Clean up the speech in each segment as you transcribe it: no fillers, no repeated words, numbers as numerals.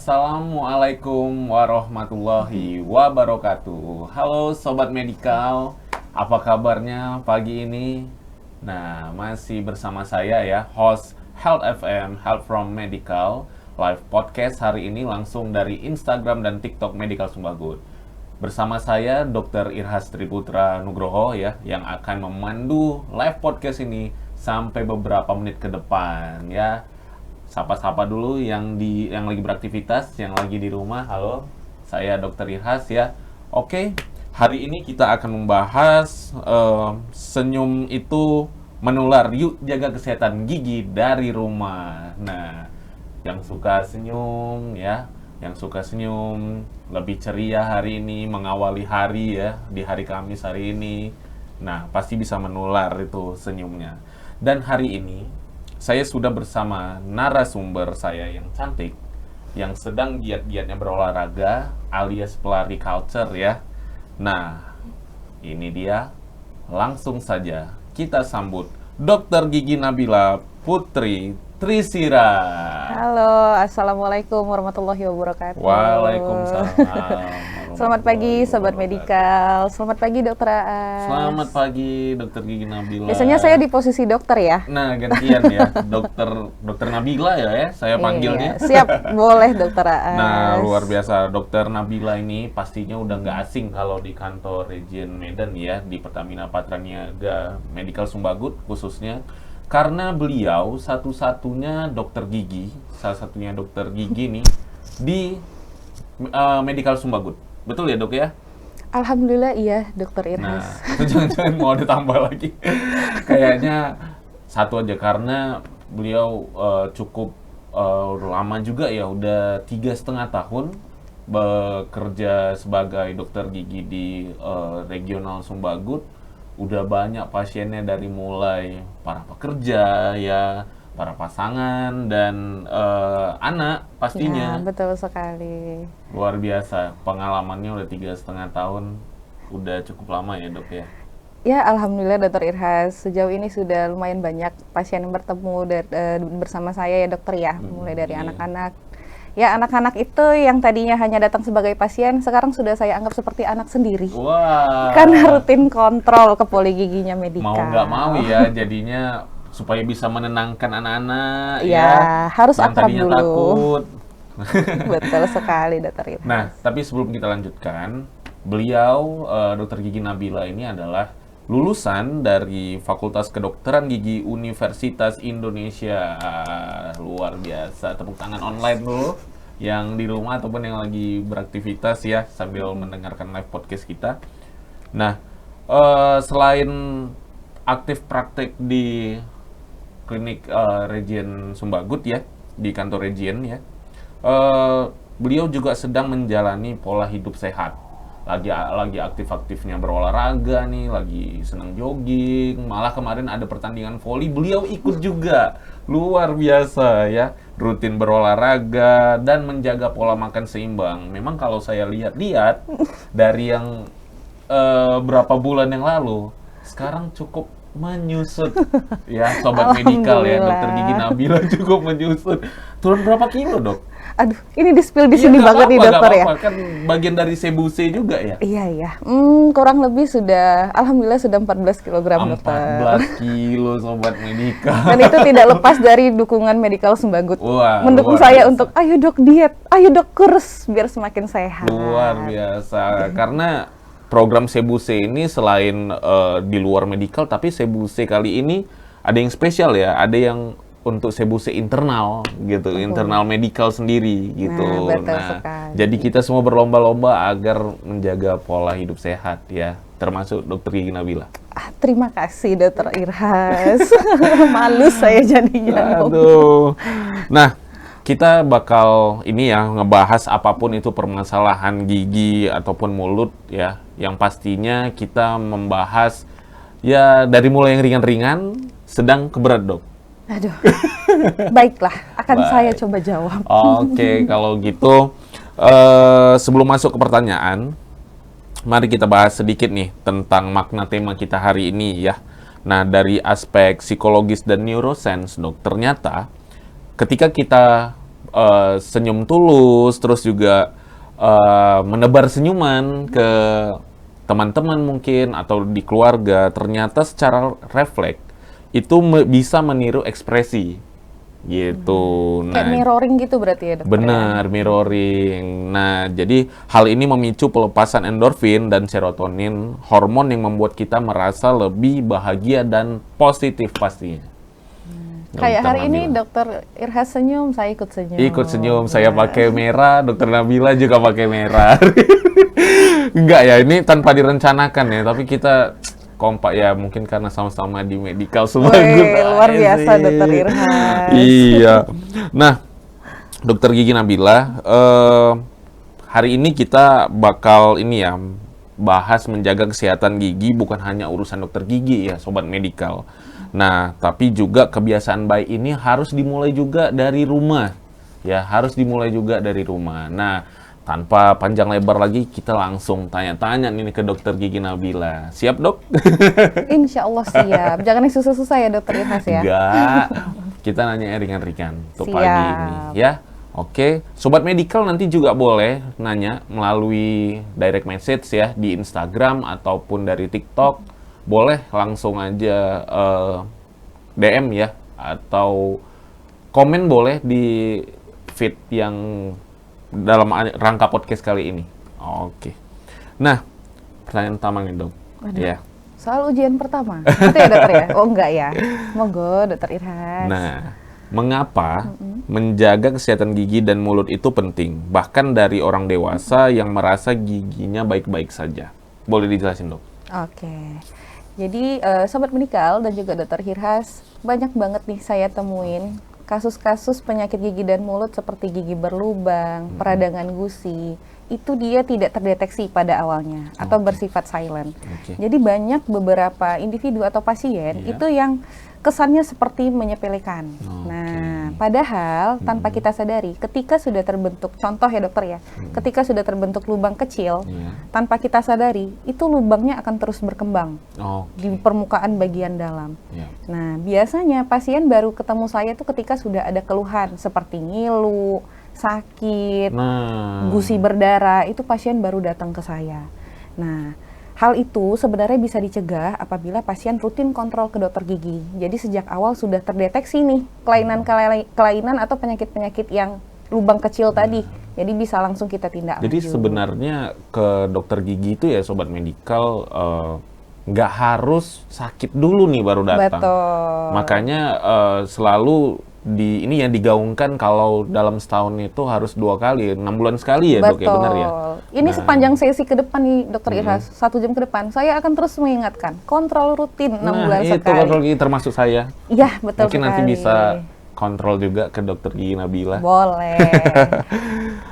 Assalamualaikum warahmatullahi wabarakatuh. Halo Sobat Medikal, apa kabarnya pagi ini? Nah, masih bersama saya ya, host Health FM, Health from Medical, live podcast hari ini langsung dari Instagram dan TikTok Medical Sumbagut. Bersama saya Dr. Irhas Triputra Nugroho ya, yang akan memandu live podcast ini sampai beberapa menit ke depan ya. Sapa-sapa dulu yang lagi beraktivitas, yang lagi di rumah. Halo, saya Dr. Irhas ya. Oke, hari ini kita akan membahas senyum itu menular. Yuk jaga kesehatan gigi dari rumah. Nah, yang suka senyum ya, yang suka senyum lebih ceria hari ini, mengawali hari ya, di hari Kamis hari ini. Nah, pasti bisa menular itu senyumnya. Dan hari ini saya sudah bersama narasumber saya yang cantik, yang sedang giat-giatnya berolahraga, alias pelari culture ya. Nah, ini dia. Langsung saja kita sambut Dr. Gigi Nabila Putri Trisira. Halo, Assalamualaikum warahmatullahi wabarakatuh. Waalaikumsalam. Selamat pagi, Sobat Medikal. Selamat pagi, Dokter Aas. Selamat pagi, Dr. Gigi Nabila. Biasanya saya di posisi dokter ya. Nah, gantian ya, Dokter Nabila ya, saya panggilnya. Iya, siap, boleh Dokter Aas. Nah, luar biasa. Dokter Nabila ini pastinya udah nggak asing kalau di kantor Region Medan ya, di Pertamina Patraniaga Medical Sumbagut khususnya. Karena beliau satu-satunya dokter gigi, salah satunya dokter gigi nih, di Medical Sumbagut. Betul ya dok ya? Alhamdulillah iya, Dokter Irhas. Nah, itu jangan-jangan mau ditambah lagi. Kayaknya satu aja, karena beliau cukup lama juga ya, udah 3,5 tahun bekerja sebagai dokter gigi di regional Sumbagut. Udah banyak pasiennya, dari mulai para pekerja ya, para pasangan dan anak pastinya. Ya, betul sekali. Luar biasa, pengalamannya udah 3,5 tahun, udah cukup lama ya dok ya. Ya, Alhamdulillah Dokter Irhas, sejauh ini sudah lumayan banyak pasien yang bertemu bersama saya ya dokter ya, mulai dari anak-anak. Ya, anak-anak itu yang tadinya hanya datang sebagai pasien, sekarang sudah saya anggap seperti anak sendiri. Wah. Karena rutin kontrol ke poli giginya Medika. Mau nggak mau ya, jadinya supaya bisa menenangkan anak ya harus yang akrab tadinya dulu. takut. Betul sekali, Dokter Irhas. Nah, tapi sebelum kita lanjutkan, beliau Dr. Gigi Nabila ini adalah lulusan dari Fakultas Kedokteran Gigi Universitas Indonesia. Luar biasa. Tepuk tangan online dulu yang di rumah ataupun yang lagi beraktivitas ya, sambil mendengarkan live podcast kita. Nah, selain aktif praktek di klinik Region Sumbagut ya, di kantor Region ya, beliau juga sedang menjalani pola hidup sehat. Lagi aktif-aktifnya berolahraga nih, lagi senang jogging, malah kemarin ada pertandingan voli, beliau ikut juga. Luar biasa ya, rutin berolahraga dan menjaga pola makan seimbang. Memang kalau saya lihat-lihat dari yang berapa bulan yang lalu, sekarang cukup menyusut ya, Sobat Medikal ya, Dokter Gigi Nabila cukup menyusut. Turun berapa kilo dok? Aduh, ini di-spill di sini banget nih dokter ya. Kan bagian dari sebuse juga ya. Iya. Kurang lebih sudah, alhamdulillah sudah 14 kg dokter. 14 kilo Sobat Medikal. Dan itu tidak lepas dari dukungan Medical Sumbagut. Wah, mendukung saya untuk ayo dok diet, ayo dok kurs biar semakin sehat. Luar biasa. Karena program sebuse ini selain di luar medical, tapi sebuse kali ini ada yang spesial ya, ada yang untuk sebuse internal gitu, internal medical sendiri gitu. Nah, jadi kita semua berlomba-lomba agar menjaga pola hidup sehat ya, termasuk Dokter Gigi Nabila. Terima kasih Dokter Irhas. Malu saya jadinya. Aduh. Nah, kita bakal ini ya, ngebahas apapun itu permasalahan gigi ataupun mulut ya, yang pastinya kita membahas ya dari mulai yang ringan-ringan, sedang ke berat dok. Aduh, baiklah, akan saya coba jawab. Oke, kalau gitu sebelum masuk ke pertanyaan, mari kita bahas sedikit nih tentang makna tema kita hari ini ya. Nah, dari aspek psikologis dan neuroscience, dok, ternyata ketika kita senyum tulus, terus juga menebar senyuman ke teman-teman mungkin atau di keluarga, ternyata secara refleks itu bisa meniru ekspresi gitu. Kayak Nah, mirroring gitu berarti ya dokter ya? benar, mirroring. Nah, jadi hal ini memicu pelepasan endorfin dan serotonin, hormon yang membuat kita merasa lebih bahagia dan positif pastinya. Kayak Dokter hari ini Nabila. dokter Irhas senyum, saya ikut senyum. Ikut senyum, saya Nah, pakai merah, dokter Nabila juga pakai merah. Enggak ya, ini tanpa direncanakan ya, tapi kita kompak ya, mungkin karena sama-sama di medical semua. wih, luar biasa dokter Irhas. Iya. Nah, dokter gigi Nabila, hari ini kita bakal ini ya, bahas menjaga kesehatan gigi bukan hanya urusan dokter gigi ya, sobat medikal. Nah, tapi juga kebiasaan baik ini harus dimulai juga dari rumah. Ya, harus dimulai juga dari rumah. Nah, tanpa panjang lebar lagi, kita langsung tanya-tanya nih ke dokter gigi Nabila. Siap, Dok? Insya Allah siap. Jangan yang susah-susah ya dokter Irhas ya. Enggak. Kita nanya yang ringan-ringan untuk pagi Siap. ini, ya. Oke, sobat medikal nanti juga boleh nanya melalui direct message ya di Instagram ataupun dari TikTok. Boleh langsung aja DM ya, atau komen boleh di feed yang dalam rangka podcast kali ini. Oke. Nah, pertanyaan pertama nih, Dok. Waduh. Ya. Soal ujian pertama. Itu ya dokter ya? Oh enggak ya. Monggo dokter Irhas. Nah, mengapa menjaga kesehatan gigi dan mulut itu penting? Bahkan dari orang dewasa yang merasa giginya baik-baik saja. Boleh dijelasin, Dok? Oke. Jadi sobat medikal dan juga dokter Irhas, banyak banget nih saya temuin kasus-kasus penyakit gigi dan mulut seperti gigi berlubang, peradangan gusi. Itu dia tidak terdeteksi pada awalnya atau bersifat silent. Oke. Jadi banyak beberapa individu atau pasien Iya. itu yang kesannya seperti menyepelekan. Oke. Nah, padahal tanpa kita sadari, ketika sudah terbentuk, contoh ya dokter ya, ketika sudah terbentuk lubang kecil, Iya. tanpa kita sadari, itu lubangnya akan terus berkembang Oke. di permukaan bagian dalam. Ya. Nah, biasanya pasien baru ketemu saya tuh ketika sudah ada keluhan seperti ngilu, sakit, Nah, gusi berdarah, itu pasien baru datang ke saya. Nah, hal itu sebenarnya bisa dicegah apabila pasien rutin kontrol ke dokter gigi. Jadi sejak awal sudah terdeteksi nih kelainan atau penyakit-penyakit yang lubang kecil tadi. Jadi bisa langsung kita tindak jadi lanjut. sebenarnya ke dokter gigi itu ya, sobat medikal, nggak harus sakit dulu nih baru datang. Betul. Makanya selalu ini ya digaungkan kalau dalam setahun itu harus 2 kali, 6 bulan sekali ya, Dok, ya, benar ya? Ini Nah. sepanjang sesi ke depan nih, Dokter Irhas, 1 jam ke depan, saya akan terus mengingatkan, kontrol rutin 6 bulan itu sekali. kontrol gigi termasuk saya. Iya, betul Mungkin sekali. nanti bisa kontrol juga ke dokter gigi Nabila. Boleh.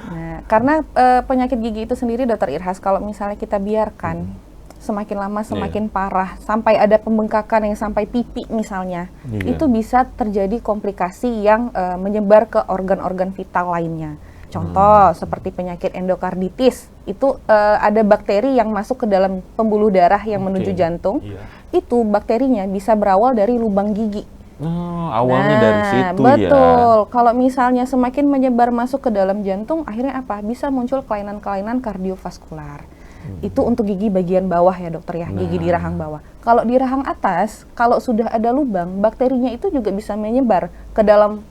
Nah, karena penyakit gigi itu sendiri, Dokter Irhas, kalau misalnya kita biarkan semakin lama semakin parah, sampai ada pembengkakan yang sampai pipi misalnya, Iya. itu bisa terjadi komplikasi yang menyebar ke organ-organ vital lainnya. Contoh seperti penyakit endokarditis, itu ada bakteri yang masuk ke dalam pembuluh darah yang menuju Oke. jantung. Iya. Itu bakterinya bisa berawal dari lubang gigi. Oh, awalnya dari situ betul. ya. Kalau misalnya semakin menyebar masuk ke dalam jantung, akhirnya apa? Bisa muncul kelainan-kelainan kardiovaskular. Itu untuk gigi bagian bawah ya dokter ya, gigi di rahang bawah. Kalau di rahang atas, kalau sudah ada lubang, bakterinya itu juga bisa menyebar ke dalam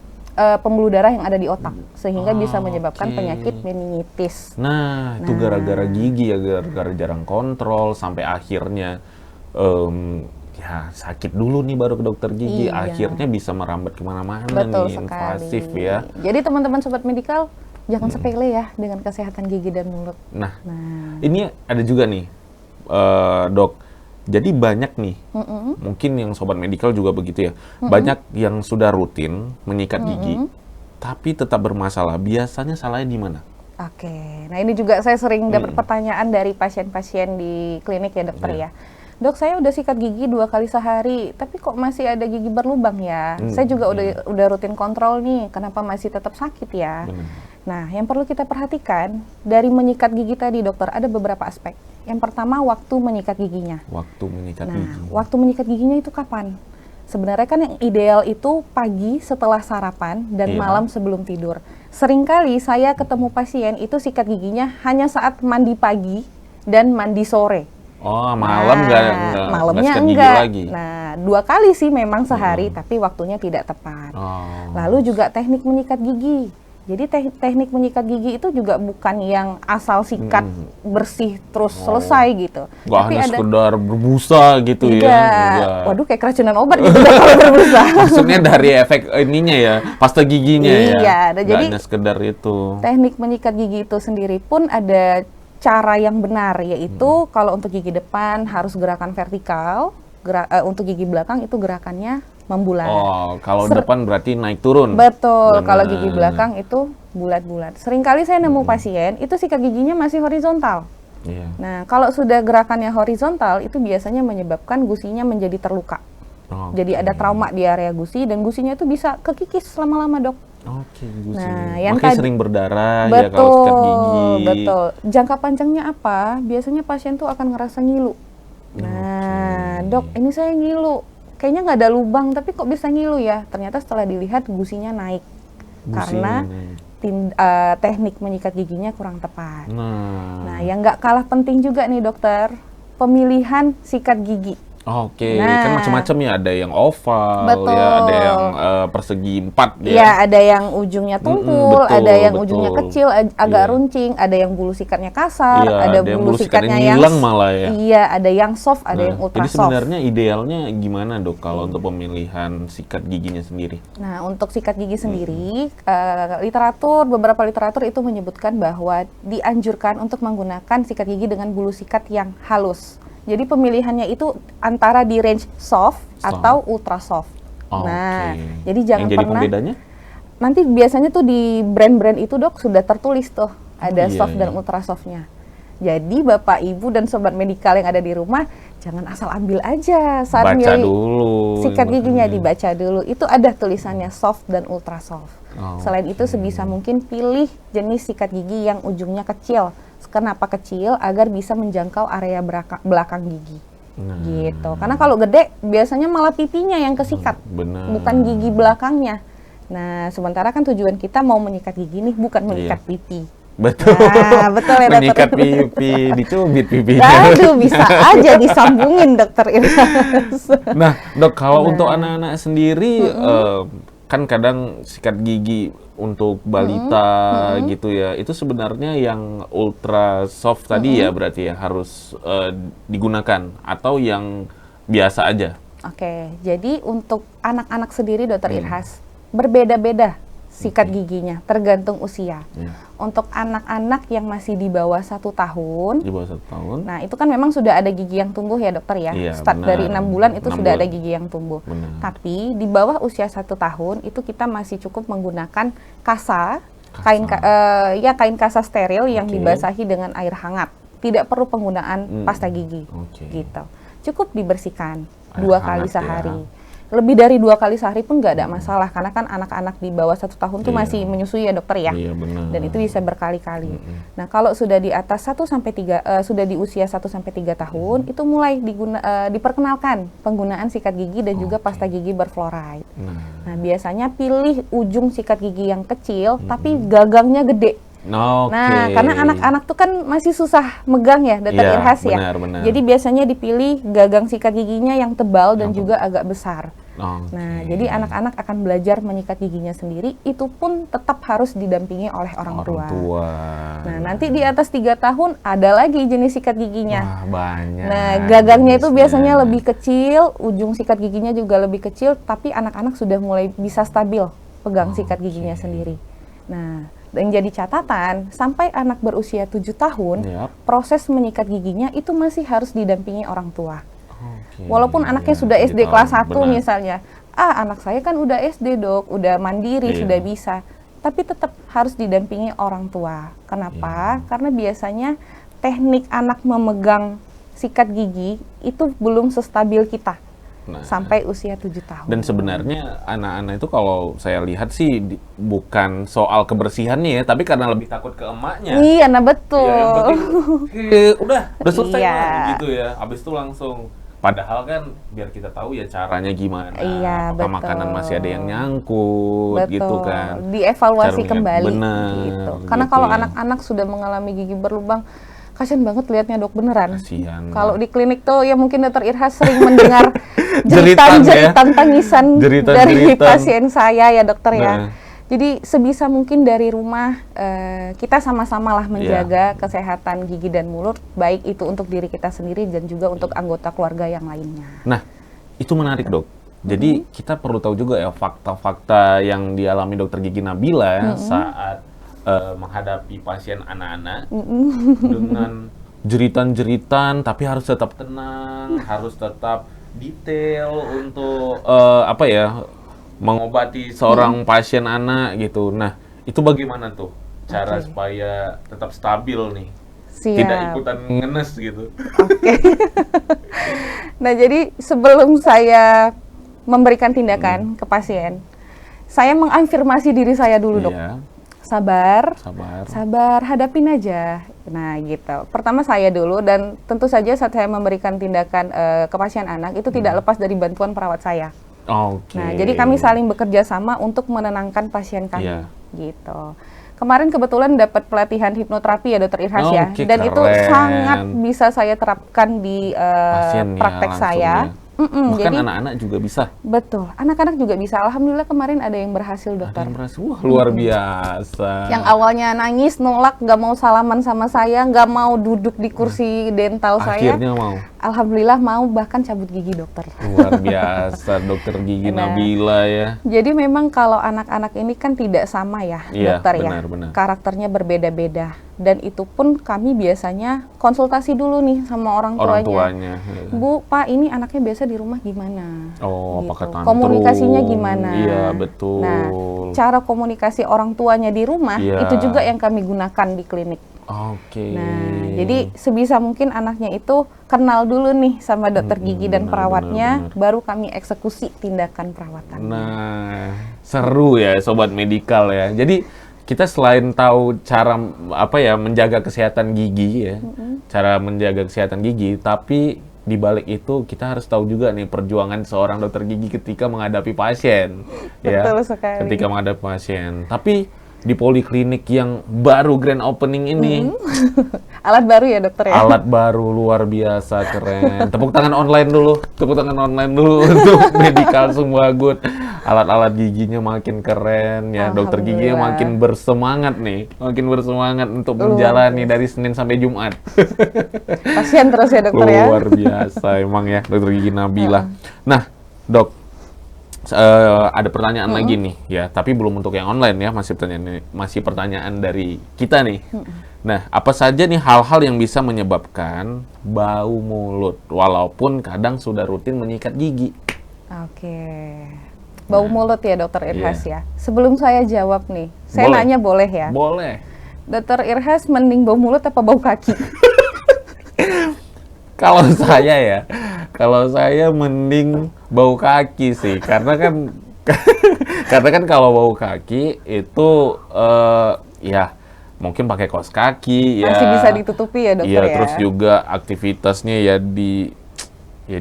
pembuluh darah yang ada di otak, sehingga bisa menyebabkan oke. penyakit meningitis. Nah, itu gara-gara gigi ya, gara-gara jarang kontrol sampai akhirnya ya sakit dulu nih baru ke dokter gigi, Iya. akhirnya bisa merambat kemana-mana Betul nih, sekali. invasif ya. Jadi teman-teman sobat medikal, jangan sepele ya dengan kesehatan gigi dan mulut. Nah, Nah, ini ada juga nih, Dok. Jadi banyak nih, mungkin yang sobat medikal juga begitu ya, banyak yang sudah rutin menyikat gigi, tapi tetap bermasalah. Biasanya salahnya di mana? oke. Nah ini juga saya sering dapat pertanyaan dari pasien-pasien di klinik ya dokter ya. Dok, saya udah sikat gigi 2 kali sehari, tapi kok masih ada gigi berlubang ya? Saya juga udah rutin kontrol nih, kenapa masih tetap sakit ya? Benar. Nah, yang perlu kita perhatikan dari menyikat gigi tadi dokter, ada beberapa aspek. Yang pertama, waktu menyikat giginya. Waktu menyikat Nah, gigi. waktu menyikat giginya itu kapan? Sebenarnya kan yang ideal itu pagi setelah sarapan dan Iya. malam sebelum tidur. Seringkali saya ketemu pasien itu sikat giginya hanya saat mandi pagi dan mandi sore. Oh, malam nggak malamnya sikat gigi enggak. lagi. Nah, 2 kali sih memang sehari, tapi waktunya tidak tepat. Oh. Lalu juga teknik menyikat gigi. Jadi teknik menyikat gigi itu juga bukan yang asal sikat bersih terus selesai gitu. Nggak hanya sekedar berbusa gitu tidak. ya. Enggak. Waduh, kayak keracunan obat gitu kalau berbusa. Maksudnya dari efek ininya ya, pasta giginya ya. Iya, Nggak jadi hanya sekedar itu. teknik menyikat gigi itu sendiri pun ada cara yang benar, yaitu kalau untuk gigi depan harus gerakan vertikal, untuk gigi belakang itu gerakannya membulat. Oh, kalau depan berarti naik turun. Betul, Benar. kalau gigi belakang itu bulat-bulat. Seringkali saya nemu pasien itu sikat giginya masih horizontal. Iya. Nah, kalau sudah gerakannya horizontal itu biasanya menyebabkan gusinya menjadi terluka. Jadi ada trauma di area gusi dan gusinya itu bisa kekikis lama-lama, Dok. Oke, gusi. Nah, yang makanya tadi- sering berdarah ya Betul, kalau sikat gigi. betul. Jangka panjangnya apa? Biasanya pasien tuh akan ngerasa ngilu. Nah, Dok, ini saya ngilu. Kayaknya nggak ada lubang, tapi kok bisa ngilu ya? Ternyata setelah dilihat gusinya naik. Karena teknik menyikat giginya kurang tepat. Nah, yang nggak kalah penting juga nih dokter, pemilihan sikat gigi. Oke, Nah. kan macam-macam ya, ada yang oval, Betul. ya, ada yang persegi 4 ya. Ya, ada yang ujungnya tumpul, betul, ada yang betul. ujungnya kecil, agak Iya. runcing, ada yang bulu sikatnya kasar, Iya, ada bulu sikatnya yang ngilang malah ya. Iya, ada yang soft, ada Nah, yang ultra jadi soft. sebenarnya idealnya gimana dok kalau untuk pemilihan sikat giginya sendiri? Nah, untuk sikat gigi sendiri, beberapa literatur itu menyebutkan bahwa dianjurkan untuk menggunakan sikat gigi dengan bulu sikat yang halus. Jadi pemilihannya itu antara di range soft atau ultra soft. Nah, jadi jangan Yang jadi pernah. pembedanya? Nanti biasanya tuh di brand-brand itu dok sudah tertulis tuh ada iya, soft dan iya. ultra softnya. Jadi bapak ibu dan sobat medikal yang ada di rumah jangan asal ambil aja saat Baca milih dulu. sikat giginya, dibaca dulu. Itu ada tulisannya soft dan ultra soft. Oh, Selain itu sebisa mungkin pilih jenis sikat gigi yang ujungnya kecil. Kenapa kecil? Agar bisa menjangkau area belakang gigi. Nah, Gitu. Karena kalau gede biasanya malah pipinya yang kesikat, benar. bukan gigi belakangnya. Nah, sementara kan tujuan kita mau menyikat gigi nih, bukan menyikat pipi. Betul. Nah, betul ya dokter. Menyikat pipi, dicubit pipinya. Aduh, bisa aja disambungin dokter Irhas. Nah, dok, kalau untuk anak-anak sendiri, kan kadang sikat gigi untuk balita gitu ya, itu sebenarnya yang ultra soft tadi ya berarti ya harus digunakan atau yang biasa aja? Oke, jadi untuk anak-anak sendiri dokter Irhas berbeda-beda sikat giginya, tergantung usia. Ya. Untuk anak-anak yang masih di bawah 1 tahun, Di bawah 1 tahun. nah itu kan memang sudah ada gigi yang tumbuh ya dokter ya. Iya, Start benar. dari 6 bulan itu 6 sudah ada bulan. gigi yang tumbuh. Benar. Tapi di bawah usia 1 tahun itu kita masih cukup menggunakan kasa, kain kasa steril yang Oke. dibasahi dengan air hangat. Tidak perlu penggunaan pasta gigi. Oke. Gitu. Cukup dibersihkan Air 2 kali hangat ya. sehari. Lebih dari 2 kali sehari pun nggak ada masalah karena kan anak-anak di bawah 1 tahun tuh Iya. masih menyusui ya dokter ya. Iya benar. Dan itu bisa berkali-kali. Nah, kalau sudah di atas 1 sampai 3 sudah di usia 1 sampai 3 tahun itu mulai diperkenalkan penggunaan sikat gigi dan juga pasta gigi berfluoride. Nah, biasanya pilih ujung sikat gigi yang kecil tapi gagangnya gede. Oke. Nah, karena anak-anak tuh kan masih susah megang ya, dokter Iya, Irhas ya. benar. Jadi biasanya dipilih gagang sikat giginya yang tebal dan juga agak besar. Oke. Nah, jadi anak-anak akan belajar menyikat giginya sendiri, itu pun tetap harus didampingi oleh orang tua. Nah, nanti di atas 3 tahun ada lagi jenis sikat giginya. Wah, banyak. Nah, gagangnya itu jenisnya. biasanya lebih kecil, ujung sikat giginya juga lebih kecil, tapi anak-anak sudah mulai bisa stabil pegang sikat giginya sendiri. Nah, yang jadi catatan, sampai anak berusia 7 tahun, Yap. proses menyikat giginya itu masih harus didampingi orang tua. Oke. Walaupun anaknya Iya, sudah SD gitu. kelas 1 Benar. misalnya, anak saya kan udah SD dok, udah mandiri, Iya. sudah bisa. Tapi tetap harus didampingi orang tua. Kenapa? Iya. Karena biasanya teknik anak memegang sikat gigi itu belum sestabil kita Nah, sampai usia 7 tahun. dan sebenarnya anak-anak itu kalau saya lihat sih bukan soal kebersihannya ya, tapi karena lebih takut ke emaknya. Iya, nah betul. Ya, yang penting, udah selesai Iya. lah, gitu ya. Abis itu langsung. Padahal kan biar kita tahu ya caranya gimana. Iya, Apakah betul. makanan masih ada yang nyangkut gitu Betul. kan. Dievaluasi Cara kembali benar, gitu. Karena gitu kalau ya. anak-anak sudah mengalami gigi berlubang, kasian banget lihatnya dok, beneran. Kasihan. Kalau di klinik tuh ya mungkin dokter Irhas sering mendengar Jeritan ya. jeritan tangisan dari Jeritan-jeritan. pasien saya ya dokter ya. Nah. Jadi sebisa mungkin dari rumah kita sama-sama lah Iya. menjaga kesehatan gigi dan mulut, baik itu untuk diri kita sendiri dan juga untuk anggota keluarga yang lainnya. Nah, itu menarik dok. Jadi kita perlu tahu juga ya fakta-fakta yang dialami dokter gigi Nabila saat menghadapi pasien anak-anak dengan jeritan-jeritan, tapi harus tetap tenang, harus tetap detail untuk mengobati seorang pasien anak gitu. Nah, itu bagaimana tuh cara Oke. supaya tetap stabil nih, Siap. tidak ikutan ngenes gitu. Oke. Nah, jadi sebelum saya memberikan tindakan ke pasien, saya mengafirmasi diri saya dulu, Dok. Iya, Sabar, sabar. sabar, hadapin aja. Nah, gitu. Pertama saya dulu, dan tentu saja saat saya memberikan tindakan ke pasien anak, itu tidak lepas dari bantuan perawat saya. Oke. Nah, jadi kami saling bekerja sama untuk menenangkan pasien kami, Iya. gitu. Kemarin kebetulan dapat pelatihan hipnoterapi ya Dokter Irhas ya, Oke, dan itu keren. sangat bisa saya terapkan di Pasien ya, praktek langsung saya. ya. Bahkan Jadi anak-anak juga bisa. betul, anak-anak juga bisa. Alhamdulillah kemarin ada yang berhasil Ada dokter. yang merasa, wah luar biasa. Yang awalnya nangis, nolak, nggak mau salaman sama saya, nggak mau duduk di kursi dental saya. Akhirnya mau. Alhamdulillah mau, bahkan cabut gigi dokter. Luar biasa dokter gigi Nah. Nabila ya. Jadi memang kalau anak-anak ini kan tidak sama ya, Iya, dokter ya. benar. Karakternya berbeda-beda. Dan itu pun kami biasanya konsultasi dulu nih sama orang Orang tuanya. tuanya. Bu, Pak, ini anaknya biasa di rumah gimana? Oh, Gitu. apakah tantrum? Komunikasinya gimana? Iya, betul. Nah, cara komunikasi orang tuanya di rumah Iya. itu juga yang kami gunakan di klinik. Oke. Nah, jadi sebisa mungkin anaknya itu kenal dulu nih sama dokter gigi dan benar, perawatnya, benar. baru kami eksekusi tindakan perawatan. Nah, seru ya sobat medikal ya. Jadi kita selain tahu cara menjaga kesehatan gigi ya, cara menjaga kesehatan gigi, tapi di balik itu kita harus tahu juga nih perjuangan seorang dokter gigi ketika menghadapi pasien, ya. Betul sekali. Ketika menghadapi pasien. Tapi di poliklinik yang baru grand opening ini, Alat baru ya dokter ya? alat baru luar biasa keren. Tepuk tangan online dulu untuk Medical Sumba Good. Alat-alat giginya makin keren ya, dokter giginya Alhamdulillah. makin bersemangat untuk Luar menjalani dari Senin sampai Jumat. Pasien terus ya dokter ya? Luar biasa emang ya dokter gigi Nabila. Nah, Dok, ada pertanyaan lagi nih ya, tapi belum untuk yang online ya, masih pertanyaan dari kita nih. Nah, apa saja nih hal-hal yang bisa menyebabkan bau mulut walaupun kadang sudah rutin menyikat gigi? Oke. Bau mulut ya dokter Irhas Iya. ya? Sebelum saya jawab nih, saya Boleh. nanya boleh ya? Boleh. Dokter Irhas mending bau mulut apa bau kaki? Kalau saya mending bau kaki sih, karena kan kalau bau kaki itu ya mungkin pakai kaos kaki ya. Masih bisa ditutupi ya dokter Iya, ya? terus juga aktivitasnya ya di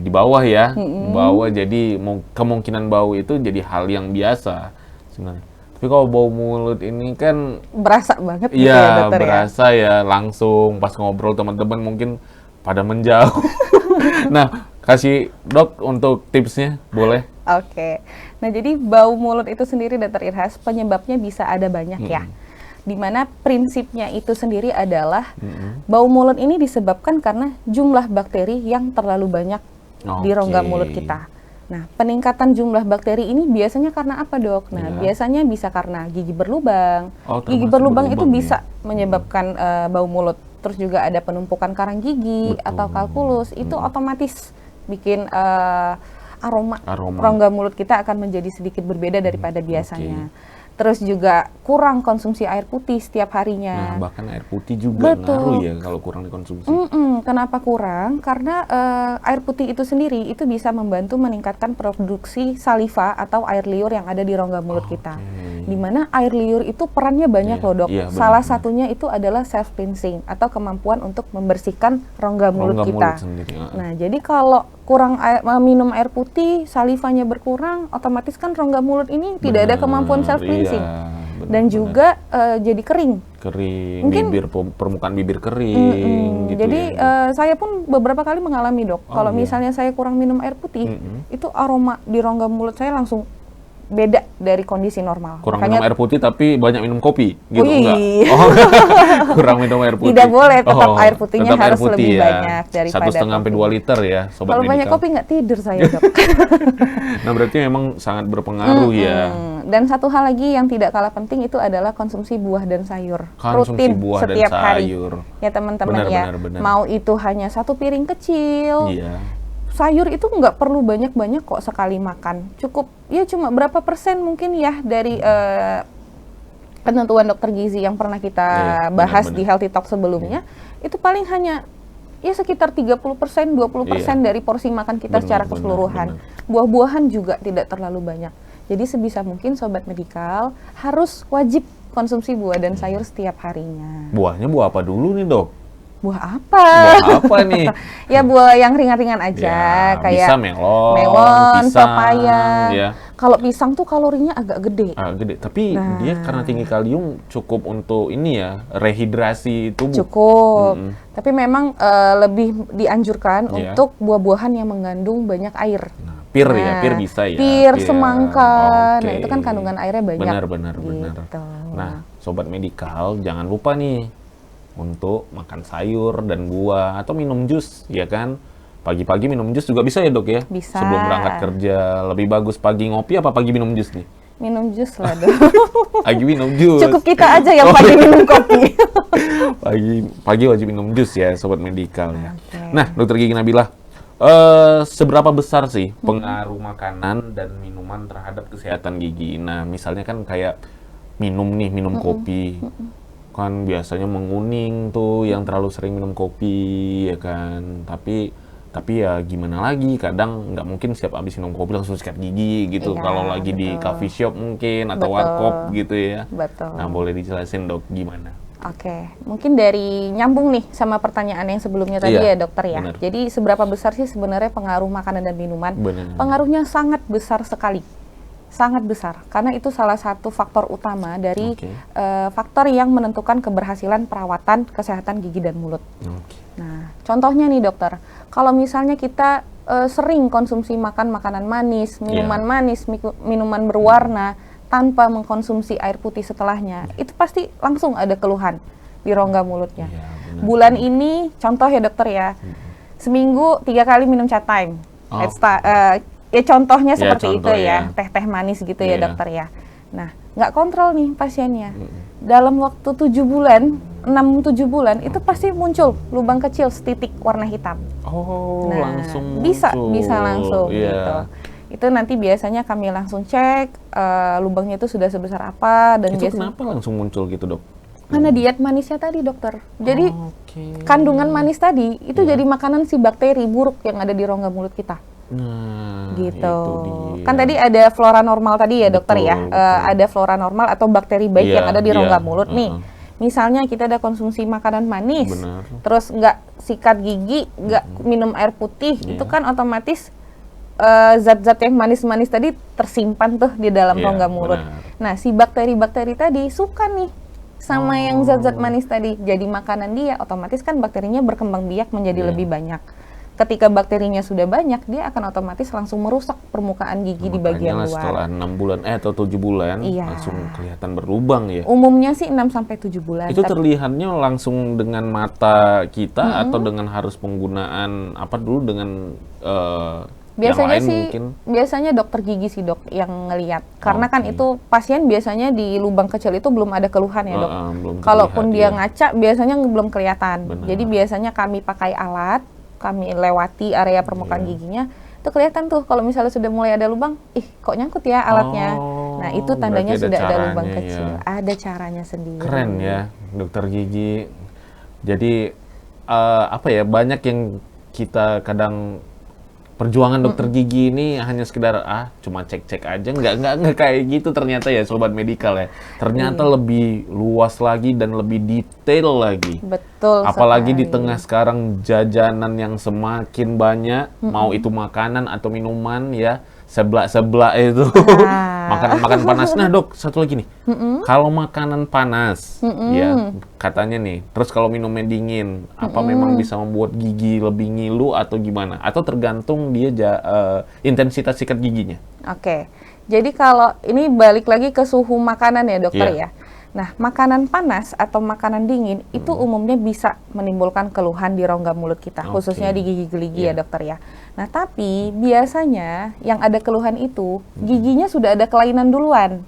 bawah ya, di bawah, jadi kemungkinan bau itu jadi hal yang biasa sebenarnya. Tapi kalau bau mulut ini kan Berasa banget gitu ya iya dokter ya? berasa ya, langsung pas ngobrol teman-teman mungkin pada menjauh. Nah, kasih dok untuk tipsnya boleh? Oke. Nah, jadi bau mulut itu sendiri dokter Irhas, penyebabnya bisa ada banyak ya. Dimana prinsipnya itu sendiri adalah bau mulut ini disebabkan karena jumlah bakteri yang terlalu banyak di rongga Oke. mulut kita. Nah, peningkatan jumlah bakteri ini biasanya karena apa dok? Nah, Ya. biasanya bisa karena gigi berlubang. Oh, Gigi termasuk berlubang itu berlubang bisa ya? menyebabkan bau mulut. Terus juga ada penumpukan karang gigi Betul. atau kalkulus, itu otomatis bikin aroma Aroma. rongga mulut kita akan menjadi sedikit berbeda daripada biasanya. Terus juga kurang konsumsi air putih setiap Nah, harinya. bahkan air putih juga Betul. ngaruh ya kalau kurang dikonsumsi. Kenapa kurang? Karena air putih itu sendiri itu bisa membantu meningkatkan produksi saliva atau air liur yang ada di rongga mulut kita. Dimana air liur itu perannya banyak Iya, loh dok. iya, benar, Salah benar. satunya itu adalah self cleansing atau kemampuan untuk membersihkan rongga mulut Rongga kita. mulut sendiri, Nah, jadi kalau kurang minum air putih, salivanya berkurang, otomatis kan rongga mulut ini tidak ada kemampuan Benar, self cleansing. iya, benar, Dan benar. juga jadi kering. Kering, Mungkin- permukaan bibir kering gitu Jadi ya. saya pun beberapa kali mengalami dok. Kalau iya. misalnya saya kurang minum air putih, itu aroma di rongga mulut saya langsung beda dari kondisi normal. Kurang Makanya minum air putih tapi banyak minum kopi gitu Wih. enggak? Oh, kurang minum air putih. Tidak boleh, tetap air putihnya tetap air harus lebih ya. banyak daripada 1,5 sampai kopi. 2 liter ya, sobat kalau banyak medikal. kopi nggak tidur saya dok. Nah, berarti memang sangat berpengaruh ya. Dan satu hal lagi yang tidak kalah penting itu adalah konsumsi buah dan sayur. Konsumsi Rutin buah dan setiap hari. sayur. Ya teman-teman Benar, ya. benar, benar. Mau itu hanya 1 piring kecil. Iya. Sayur itu nggak perlu banyak-banyak kok sekali makan. Cukup ya cuma berapa persen mungkin ya dari penentuan dokter gizi yang pernah kita Iya, bahas benar-benar. di Healthy Talk sebelumnya. Itu paling hanya ya sekitar 30%, 20% dari porsi makan kita Benar, secara benar, keseluruhan. benar. Buah-buahan juga tidak terlalu banyak. Jadi sebisa mungkin sobat medikal harus wajib konsumsi buah dan sayur setiap harinya. Buahnya buah apa dulu nih, Dok? Buah apa? Buah apa nih? Ya buah yang ringan-ringan aja, Ya, kayak bisa melon, melon, pisang, pepaya. ya. Kalau pisang tuh kalorinya agak gede. Gede, tapi Nah. dia karena tinggi kalium cukup untuk ini ya, rehidrasi tubuh. Cukup. Tapi memang lebih dianjurkan Iya. untuk buah-buahan yang mengandung banyak air. Nah, pir ya, Nah, pir bisa ya. Pir, semangka. Oke. Nah, itu kan kandungan airnya banyak. Benar. Gitu. Nah, sobat medikal, jangan lupa nih untuk makan sayur dan buah atau minum jus, ya kan? Pagi-pagi minum jus juga bisa ya, Dok ya? Bisa. Sebelum berangkat kerja, lebih bagus pagi ngopi apa pagi minum jus nih? Minum jus lah dong. Pagi minum jus. Cukup kita aja yang pagi minum kopi. Pagi wajib minum jus ya, sobat medikal ya. Oke. Nah, Dokter Gigi Nabila, seberapa besar sih pengaruh makanan dan minuman terhadap kesehatan gigi? Nah, misalnya kan kayak minum kopi, kan biasanya menguning tuh yang terlalu sering minum kopi, ya kan? Tapi ya gimana lagi, kadang nggak mungkin setiap habis minum kopi langsung sikat gigi gitu. Iya, Kalau lagi di betul. coffee shop mungkin atau Betul. warkop gitu ya. Betul. Nah, boleh dijelasin, Dok, gimana? Oke, mungkin dari nyambung nih sama pertanyaan yang sebelumnya tadi Iya, ya dokter ya. benar. Jadi seberapa besar sih sebenarnya pengaruh makanan dan minuman? Benar. Pengaruhnya sangat besar sekali. Sangat besar, karena itu salah satu faktor utama dari Oke. faktor yang menentukan keberhasilan perawatan kesehatan gigi dan mulut. Oke. Nah, contohnya nih dokter, kalau misalnya kita sering konsumsi makanan manis, minuman Iya. manis, minuman berwarna, tanpa mengkonsumsi air putih setelahnya, itu pasti langsung ada keluhan di rongga mulutnya. Iya, benar. Bulan ini, contoh ya dokter ya, seminggu 3 kali minum chat time. Oh. Ya contohnya Ya, seperti contoh itu ya, ya. teh-teh manis gitu ya Iya. dokter ya. Nah, nggak kontrol nih pasiennya. Dalam waktu 7 bulan, 6-7 bulan, itu pasti muncul lubang kecil setitik warna hitam. Oh, Nah, langsung bisa muncul. langsung Iya. gitu. Itu nanti biasanya kami langsung cek lubangnya itu sudah sebesar apa dan Itu biasanya kenapa langsung muncul gitu, Dok? karena diet manisnya tadi dokter. Jadi Oke. kandungan manis tadi itu Iya. jadi makanan si bakteri buruk yang ada di rongga mulut kita. Nah, Gitu. itu dia. Kan tadi ada flora normal tadi ya dokter ya. Betul. Ada flora normal atau bakteri baik Iya, yang ada di rongga iya, mulut nih. Misalnya kita ada konsumsi makanan manis, Benar. terus nggak sikat gigi, nggak minum air putih, Iya. itu kan otomatis zat-zat yang manis-manis tadi tersimpan tuh di dalam Iya, rongga mulut. benar. Nah, si bakteri-bakteri tadi suka nih sama yang zat-zat manis tadi. Jadi makanan dia otomatis kan bakterinya berkembang biak menjadi Iya. lebih banyak. Ketika bakterinya sudah banyak, dia akan otomatis langsung merusak permukaan gigi di bagian Makanya lah luar. setelah 6 bulan atau 7 bulan Iya. langsung kelihatan berlubang ya. Umumnya sih 6 sampai 7 bulan. Itu tapi- terlihatnya langsung dengan mata kita atau dengan harus penggunaan apa dulu dengan biasanya yang lain sih mungkin? biasanya dokter gigi sih dok yang ngelihat karena kan Oke. itu pasien biasanya di lubang kecil itu belum ada keluhan ya dok. Belum Kalaupun dia terlihat, ya. ngaca biasanya belum kelihatan. Benar. Jadi biasanya kami pakai alat, kami lewati area permukaan Iya. giginya, itu kelihatan tuh kalau misalnya sudah mulai ada lubang, ih kok nyangkut ya alatnya. Oh, Nah itu tandanya berarti ada sudah ada lubang caranya kecil. ya. Ada caranya sendiri. Keren ya, dokter gigi. Jadi apa ya, banyak yang kita kadang perjuangan dokter gigi ini hanya sekedar cuma cek-cek aja, nggak kayak gitu ternyata ya sobat medikal ya. Ternyata lebih luas lagi dan lebih detail lagi. Betul Apalagi di sekali. tengah sekarang jajanan yang semakin banyak, mau itu makanan atau minuman ya, seblak-seblak itu. Nah. Makanan-makanan panas. Nah, Dok, satu lagi nih. Kalau makanan panas ya, katanya nih, terus kalau minumnya dingin, apa memang bisa membuat gigi lebih ngilu atau gimana? Atau tergantung dia intensitas sikat giginya? Oke, jadi kalau ini balik lagi ke suhu makanan ya dokter Iya. ya. Nah, makanan panas atau makanan dingin itu umumnya bisa menimbulkan keluhan di rongga mulut kita, Oke. khususnya di gigi geligi Iya. ya dokter ya. Nah, tapi biasanya yang ada keluhan itu giginya sudah ada kelainan duluan.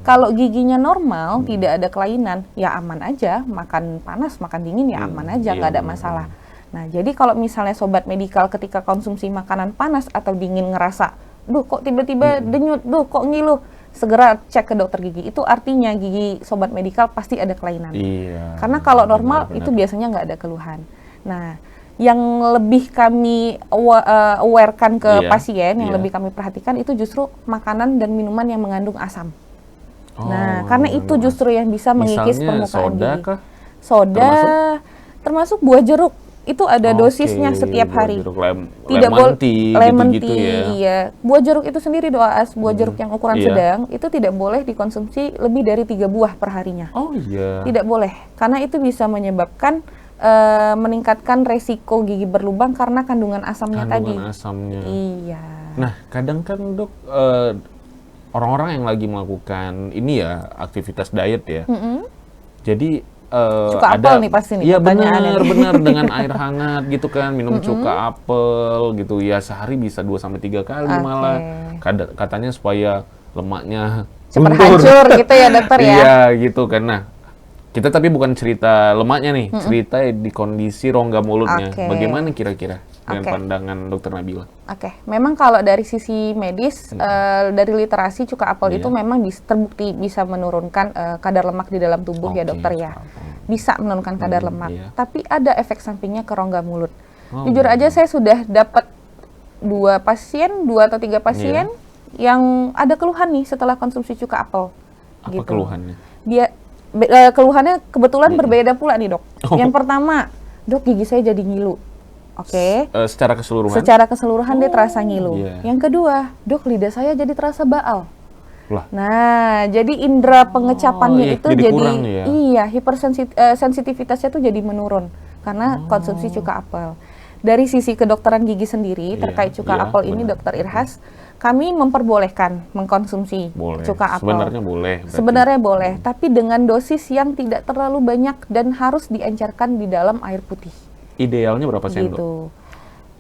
Kalau giginya normal, tidak ada kelainan, ya aman aja. Makan panas, makan dingin ya aman aja, Iya, nggak ada benar. masalah. Nah, jadi kalau misalnya sobat medikal ketika konsumsi makanan panas atau dingin ngerasa, duh kok tiba-tiba denyut, duh kok ngilu, segera cek ke dokter gigi. Itu artinya gigi sobat medikal pasti ada kelainan. Iya. Karena kalau normal benar-benar. itu biasanya nggak ada keluhan. Nah, yang lebih kami aware-kan ke Iya, pasien, yang iya. lebih kami perhatikan itu justru makanan dan minuman yang mengandung asam. Oh, Nah, karena itu mengandung justru yang bisa mengikis Misalnya permukaan soda gigi. kah? Soda, termasuk buah jeruk. Itu ada Oke, dosisnya setiap buah hari. jeruk, Tidak lemon boleh tea, lemon gitu-gitu tea, ya. iya. Buah jeruk itu sendiri doaas, buah jeruk yang ukuran Iya. sedang itu tidak boleh dikonsumsi lebih dari 3 buah per harinya. Oh iya. Tidak boleh, karena itu bisa menyebabkan meningkatkan resiko gigi berlubang karena kandungan asamnya Kandungan tadi. asamnya. Iya. Nah, kadang kan Dok, orang-orang yang lagi melakukan ini ya, aktivitas diet ya. Jadi Cuka apel nih pasti nih Iya pertanyaannya nih. benar dengan air hangat gitu kan, minum cuka apel gitu ya, sehari bisa 2 sampai 3 kali Oke. malah. Katanya supaya lemaknya Cepat luntur. hancur gitu ya dokter ya. Iya gitu kan. Nah, kita tapi bukan cerita lemaknya nih, cerita di kondisi rongga mulutnya. Oke. Bagaimana kira-kira dengan Oke. pandangan dokter Nabila? Oke, memang kalau dari sisi medis, dari literasi cuka apel itu Iya. memang terbukti bisa menurunkan kadar lemak di dalam tubuh ya Oke, dokter ya. cuka apel. Bisa menurunkan kadar lemak, iya. tapi ada efek sampingnya ke rongga mulut. Oh, Jujur aja saya sudah dapat 2 atau 3 pasien yang ada keluhan nih setelah konsumsi cuka apel. Apa keluhannya? Keluhannya kebetulan berbeda pula nih dok. Yang pertama, dok gigi saya jadi ngilu. Oke. Secara keseluruhan? Secara keseluruhan dia terasa ngilu. iya. Yang kedua, dok lidah saya jadi terasa baal. Lah. Nah, jadi indera pengecapannya iya, itu jadi jadi kurang ya? iya, sensitivitasnya tuh jadi menurun karena konsumsi cuka apel. Dari sisi kedokteran gigi sendiri Iya, terkait cuka iya, apel ini benar. dokter Irhas, kami memperbolehkan mengkonsumsi Boleh. cuka apel. Sebenarnya boleh. berarti. Sebenarnya boleh, tapi dengan dosis yang tidak terlalu banyak dan harus diencerkan di dalam air putih. Idealnya berapa sendok? Gitu.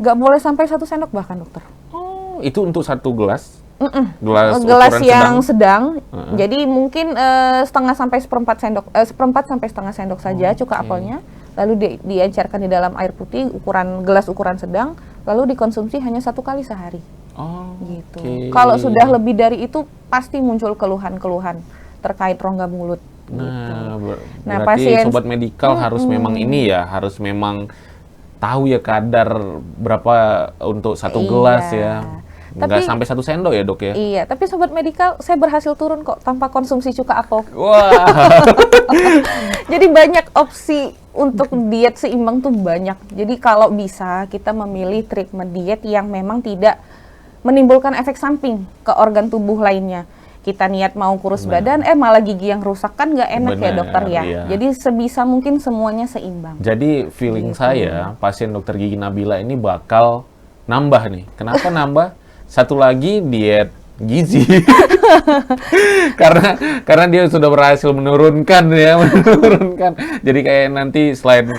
Nggak boleh sampai 1 sendok bahkan dokter. Oh, itu untuk 1 gelas? Gelas ukuran yang sedang, Heeh. jadi mungkin setengah sampai seperempat sendok, seperempat sampai setengah sendok saja cuka apelnya, lalu diencerkan di dalam air putih gelas ukuran sedang, lalu dikonsumsi hanya 1 kali sehari. Oh, Gitu. oke. Kalau sudah lebih dari itu pasti muncul keluhan-keluhan terkait rongga mulut. Nah, Nah, berarti pasien- sobat medikal harus memang ini ya, harus memang tahu ya kadar berapa untuk 1 Iya. gelas ya. Nggak Tapi- sampai 1 sendok ya dok ya? Iya, tapi sobat medikal saya berhasil turun kok tanpa konsumsi cuka apel. Wah, Jadi banyak opsi untuk diet seimbang tuh banyak. Jadi kalau bisa kita memilih treatment diet yang memang tidak menimbulkan efek samping ke organ tubuh lainnya. Kita niat mau kurus badan, malah gigi yang rusak kan nggak enak ya Benar, dokter ya. iya. Jadi sebisa mungkin semuanya seimbang. jadi feeling Gitu. saya pasien dokter gigi Nabila ini bakal nambah nih. Kenapa nambah? Satu lagi diet gizi. karena dia sudah berhasil menurunkan ya, menurunkan. Jadi kayak nanti selain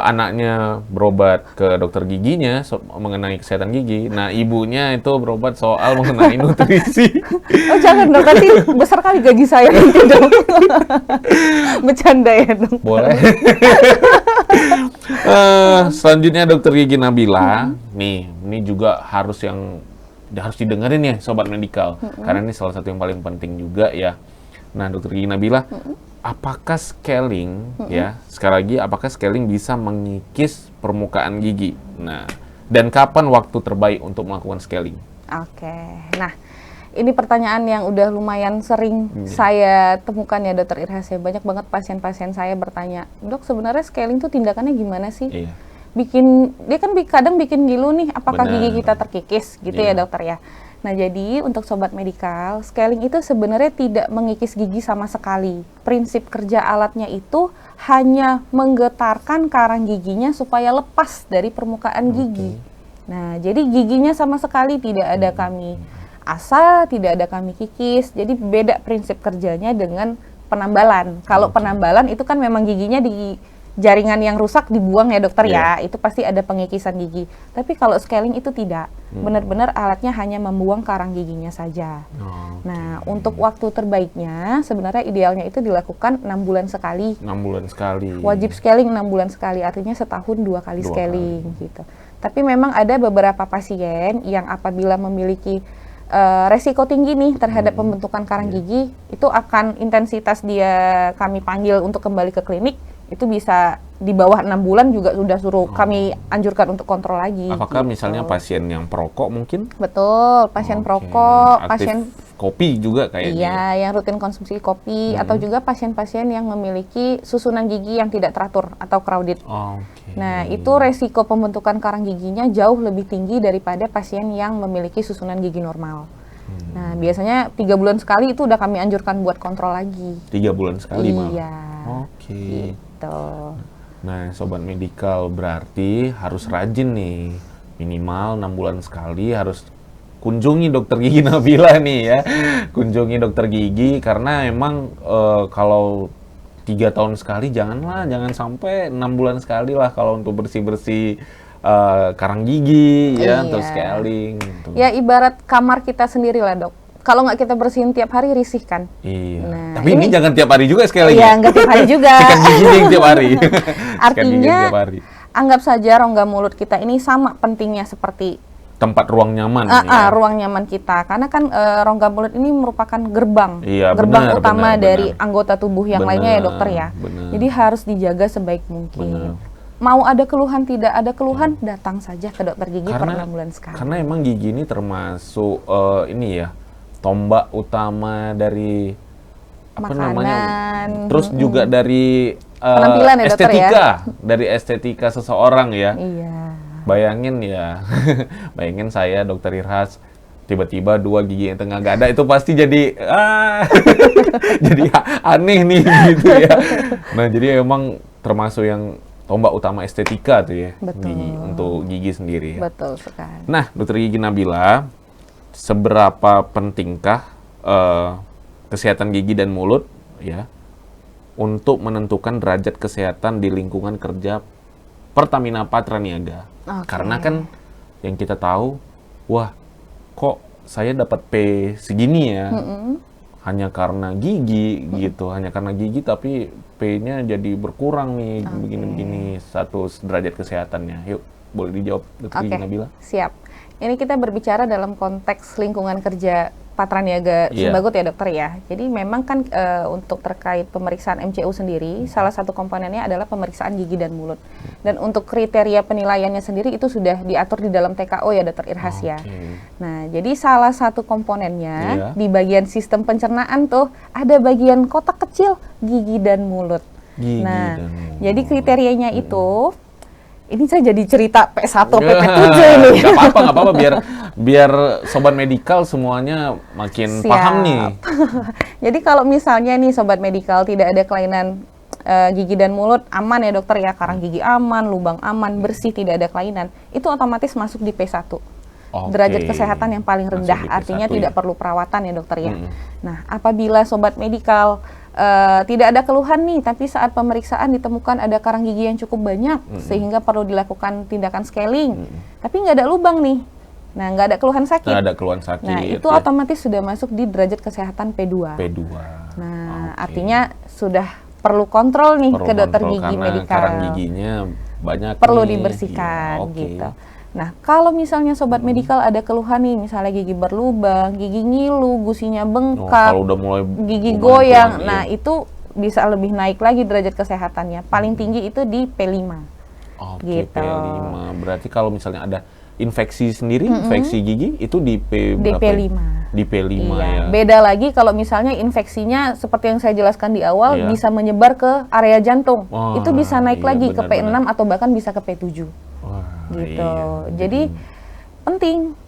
anaknya berobat ke dokter giginya mengenai kesehatan gigi, nah ibunya itu berobat soal mengenai nutrisi. Oh jangan dong, nanti besar kali gaji saya nanti dong. Bercanda ya dong. Boleh. Selanjutnya dokter gigi Nabila, nih ini juga harus didengerin ya sobat medikal, karena ini salah satu yang paling penting juga ya. Nah dokter gigi Nabila, apakah scaling ya sekali lagi apakah scaling bisa mengikis permukaan gigi? Nah Dan kapan waktu terbaik untuk melakukan scaling? Oke, nah ini pertanyaan yang udah lumayan sering saya temukan ya Dokter Irhas ya. Banyak banget pasien-pasien saya bertanya, dok sebenarnya scaling tuh tindakannya gimana sih? Iya. Dia kan kadang bikin ngilu nih, apakah Benar. gigi kita terkikis gitu ya dokter ya. Nah jadi untuk sobat medikal, scaling itu sebenarnya tidak mengikis gigi sama sekali. Prinsip kerja alatnya itu hanya menggetarkan karang giginya supaya lepas dari permukaan gigi. Nah jadi giginya sama sekali tidak ada kami asa, tidak ada kami kikis. Jadi beda prinsip kerjanya dengan penambalan. Kalau penambalan itu kan memang giginya di jaringan yang rusak dibuang ya dokter ya, itu pasti ada pengikisan gigi. Tapi kalau scaling itu tidak, benar-benar alatnya hanya membuang karang giginya saja. Nah, untuk waktu terbaiknya sebenarnya idealnya itu dilakukan 6 bulan sekali. 6 bulan sekali. Wajib scaling 6 bulan sekali, artinya setahun 2 kali scaling gitu. Tapi memang ada beberapa pasien yang apabila memiliki resiko tinggi nih terhadap pembentukan karang gigi, itu akan intensitas dia kami panggil untuk kembali ke klinik, itu bisa di bawah 6 bulan juga sudah suruh kami anjurkan untuk kontrol lagi. Apakah gitu. misalnya pasien yang perokok mungkin? Betul, pasien perokok, Aktif pasien kopi juga kayaknya. iya yang rutin konsumsi kopi, atau juga pasien-pasien yang memiliki susunan gigi yang tidak teratur atau crowded. Nah, itu resiko pembentukan karang giginya jauh lebih tinggi daripada pasien yang memiliki susunan gigi normal. Nah, biasanya 3 bulan sekali itu udah kami anjurkan buat kontrol lagi. 3 bulan sekali malah. Iya. Gitu. Nah, sobat medikal berarti harus rajin nih. Minimal 6 bulan sekali harus kunjungi dokter gigi Nabila nih ya. Kunjungi dokter gigi karena emang kalau 3 tahun sekali jangan sampai 6 bulan sekali lah kalau untuk bersih-bersih karang gigi ya, terus scaling gitu. Ya ibarat kamar kita sendiri lah dok. Kalau nggak kita bersihin tiap hari risih kan. Iya. Nah, tapi ini jangan tiap hari juga scaling. Iya, nggak tiap hari juga. Sikat gigi yang tiap hari. Artinya tiap hari. Anggap saja rongga mulut kita ini sama pentingnya seperti tempat ruang nyaman. Ruang nyaman kita, karena kan rongga mulut ini merupakan gerbang, benar, utama dari benar. anggota tubuh yang lainnya ya dokter ya. Jadi harus dijaga sebaik mungkin. Mau ada keluhan tidak ada keluhan, datang saja ke dokter gigi per 6 bulan sekali. Karena emang gigi ini termasuk ini ya, tombak utama dari apa makanan, namanya, terus juga dari penampilan ya dokter estetika, ya. dari estetika seseorang ya. Iya. Bayangin ya, bayangin saya dokter Irhas tiba-tiba 2 gigi yang tengah gak ada, itu pasti jadi jadi aneh nih gitu ya. Nah jadi emang termasuk yang tombak utama estetika tuh ya. Betul. Untuk gigi sendiri ya. Betul sekali. Nah dokter gigi Nabila, seberapa pentingkah kesehatan gigi dan mulut ya untuk menentukan derajat kesehatan di lingkungan kerja Pertamina Patraniaga? Karena kan yang kita tahu, wah kok saya dapat P segini ya, hanya karena gigi gitu, hanya karena gigi tapi P-nya jadi berkurang nih, begini-begini status derajat kesehatannya. Yuk, boleh dijawab Dokter Gigi Nabila? Siap. Ini kita berbicara dalam konteks lingkungan kerja Patraniaga Simbagot ya dokter ya. Jadi memang kan untuk terkait pemeriksaan MCU sendiri, salah satu komponennya adalah pemeriksaan gigi dan mulut. Dan untuk kriteria penilaiannya sendiri itu sudah diatur di dalam TKO ya dokter Irhas ya. Nah jadi salah satu komponennya di bagian sistem pencernaan tuh ada bagian kotak kecil gigi dan mulut. Jadi kriterianya itu, ini saya jadi cerita P1, PP7 nih. Gak apa-apa, biar sobat medikal semuanya makin paham nih. Jadi kalau misalnya nih sobat medikal tidak ada kelainan gigi dan mulut, aman ya dokter ya, karang gigi aman, lubang aman, bersih, tidak ada kelainan, itu otomatis masuk di P1. Derajat kesehatan yang paling rendah, artinya tidak perlu perawatan ya dokter ya. Nah, apabila sobat medikal tidak ada keluhan nih, tapi saat pemeriksaan ditemukan ada karang gigi yang cukup banyak, sehingga perlu dilakukan tindakan scaling, tapi nggak ada lubang nih, nah nggak ada keluhan sakit. Nah itu otomatis sudah masuk di derajat kesehatan P2. Nah artinya sudah perlu kontrol nih ke dokter gigi medikal. Karang giginya banyak perlu nih dibersihkan gitu. Nah, kalau misalnya sobat medikal ada keluhan nih, misalnya gigi berlubang, gigi ngilu, gusinya bengkak, kalau udah mulai gigi goyang, nah itu bisa lebih naik lagi derajat kesehatannya. Paling tinggi itu di P5. Gitu. P5. Berarti kalau misalnya ada infeksi sendiri, infeksi gigi itu di P berapa? DP5. Di P5 Iya. ya. Beda lagi kalau misalnya infeksinya seperti yang saya jelaskan di awal Iya. bisa menyebar ke area jantung. Wah, Itu bisa naik iya, lagi ke benar-benar. P6 atau bahkan bisa ke P7. Wah, Gitu. iya. Jadi penting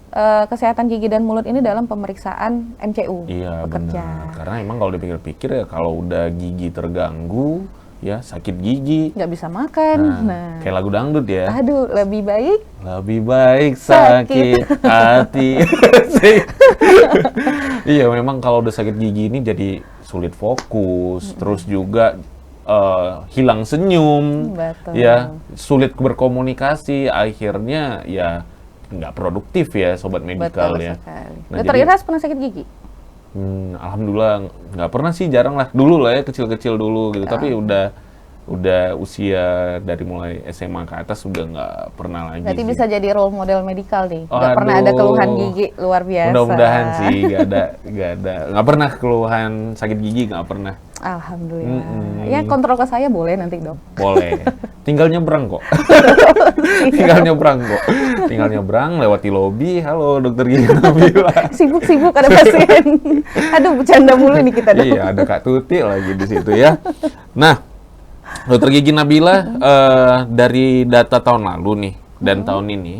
kesehatan gigi dan mulut ini dalam pemeriksaan MCU Iya pekerja. benar. Karena emang kalau dipikir-pikir ya kalau udah gigi terganggu, ya sakit gigi. Nggak bisa makan. Nah, Kayak lagu dangdut ya. aduh, lebih baik Lebih baik Sakit. sakit hati. Iya, memang kalau udah sakit gigi ini jadi sulit fokus, terus juga hilang senyum, Betul. ya sulit berkomunikasi, akhirnya ya nggak produktif ya sobat medikal betul ya. sekali. Nah, Dokter jadi- Irhas pernah sakit gigi? Alhamdulillah nggak pernah sih, jarang lah. Dulu lah ya, kecil-kecil dulu gitu. Tapi udah usia dari mulai SMA ke atas udah nggak pernah lagi Berarti sih. bisa jadi role model medikal nih. Nggak pernah ada Aduh. keluhan gigi luar biasa. Mudah-mudahan sih nggak pernah keluhan sakit gigi, nggak pernah. Alhamdulillah. Ya kontrol ke saya boleh nanti dok. Boleh. Tinggal nyebrang kok. Tinggal nyebrang lewati lobi. Halo dokter gigi Nabila. Sibuk-sibuk ada pasien. Aduh bercanda mulu nih kita dok. Iya, ada Kak Tuti lagi di situ ya. Nah, dokter gigi Nabila, dari data tahun lalu nih dan tahun ini,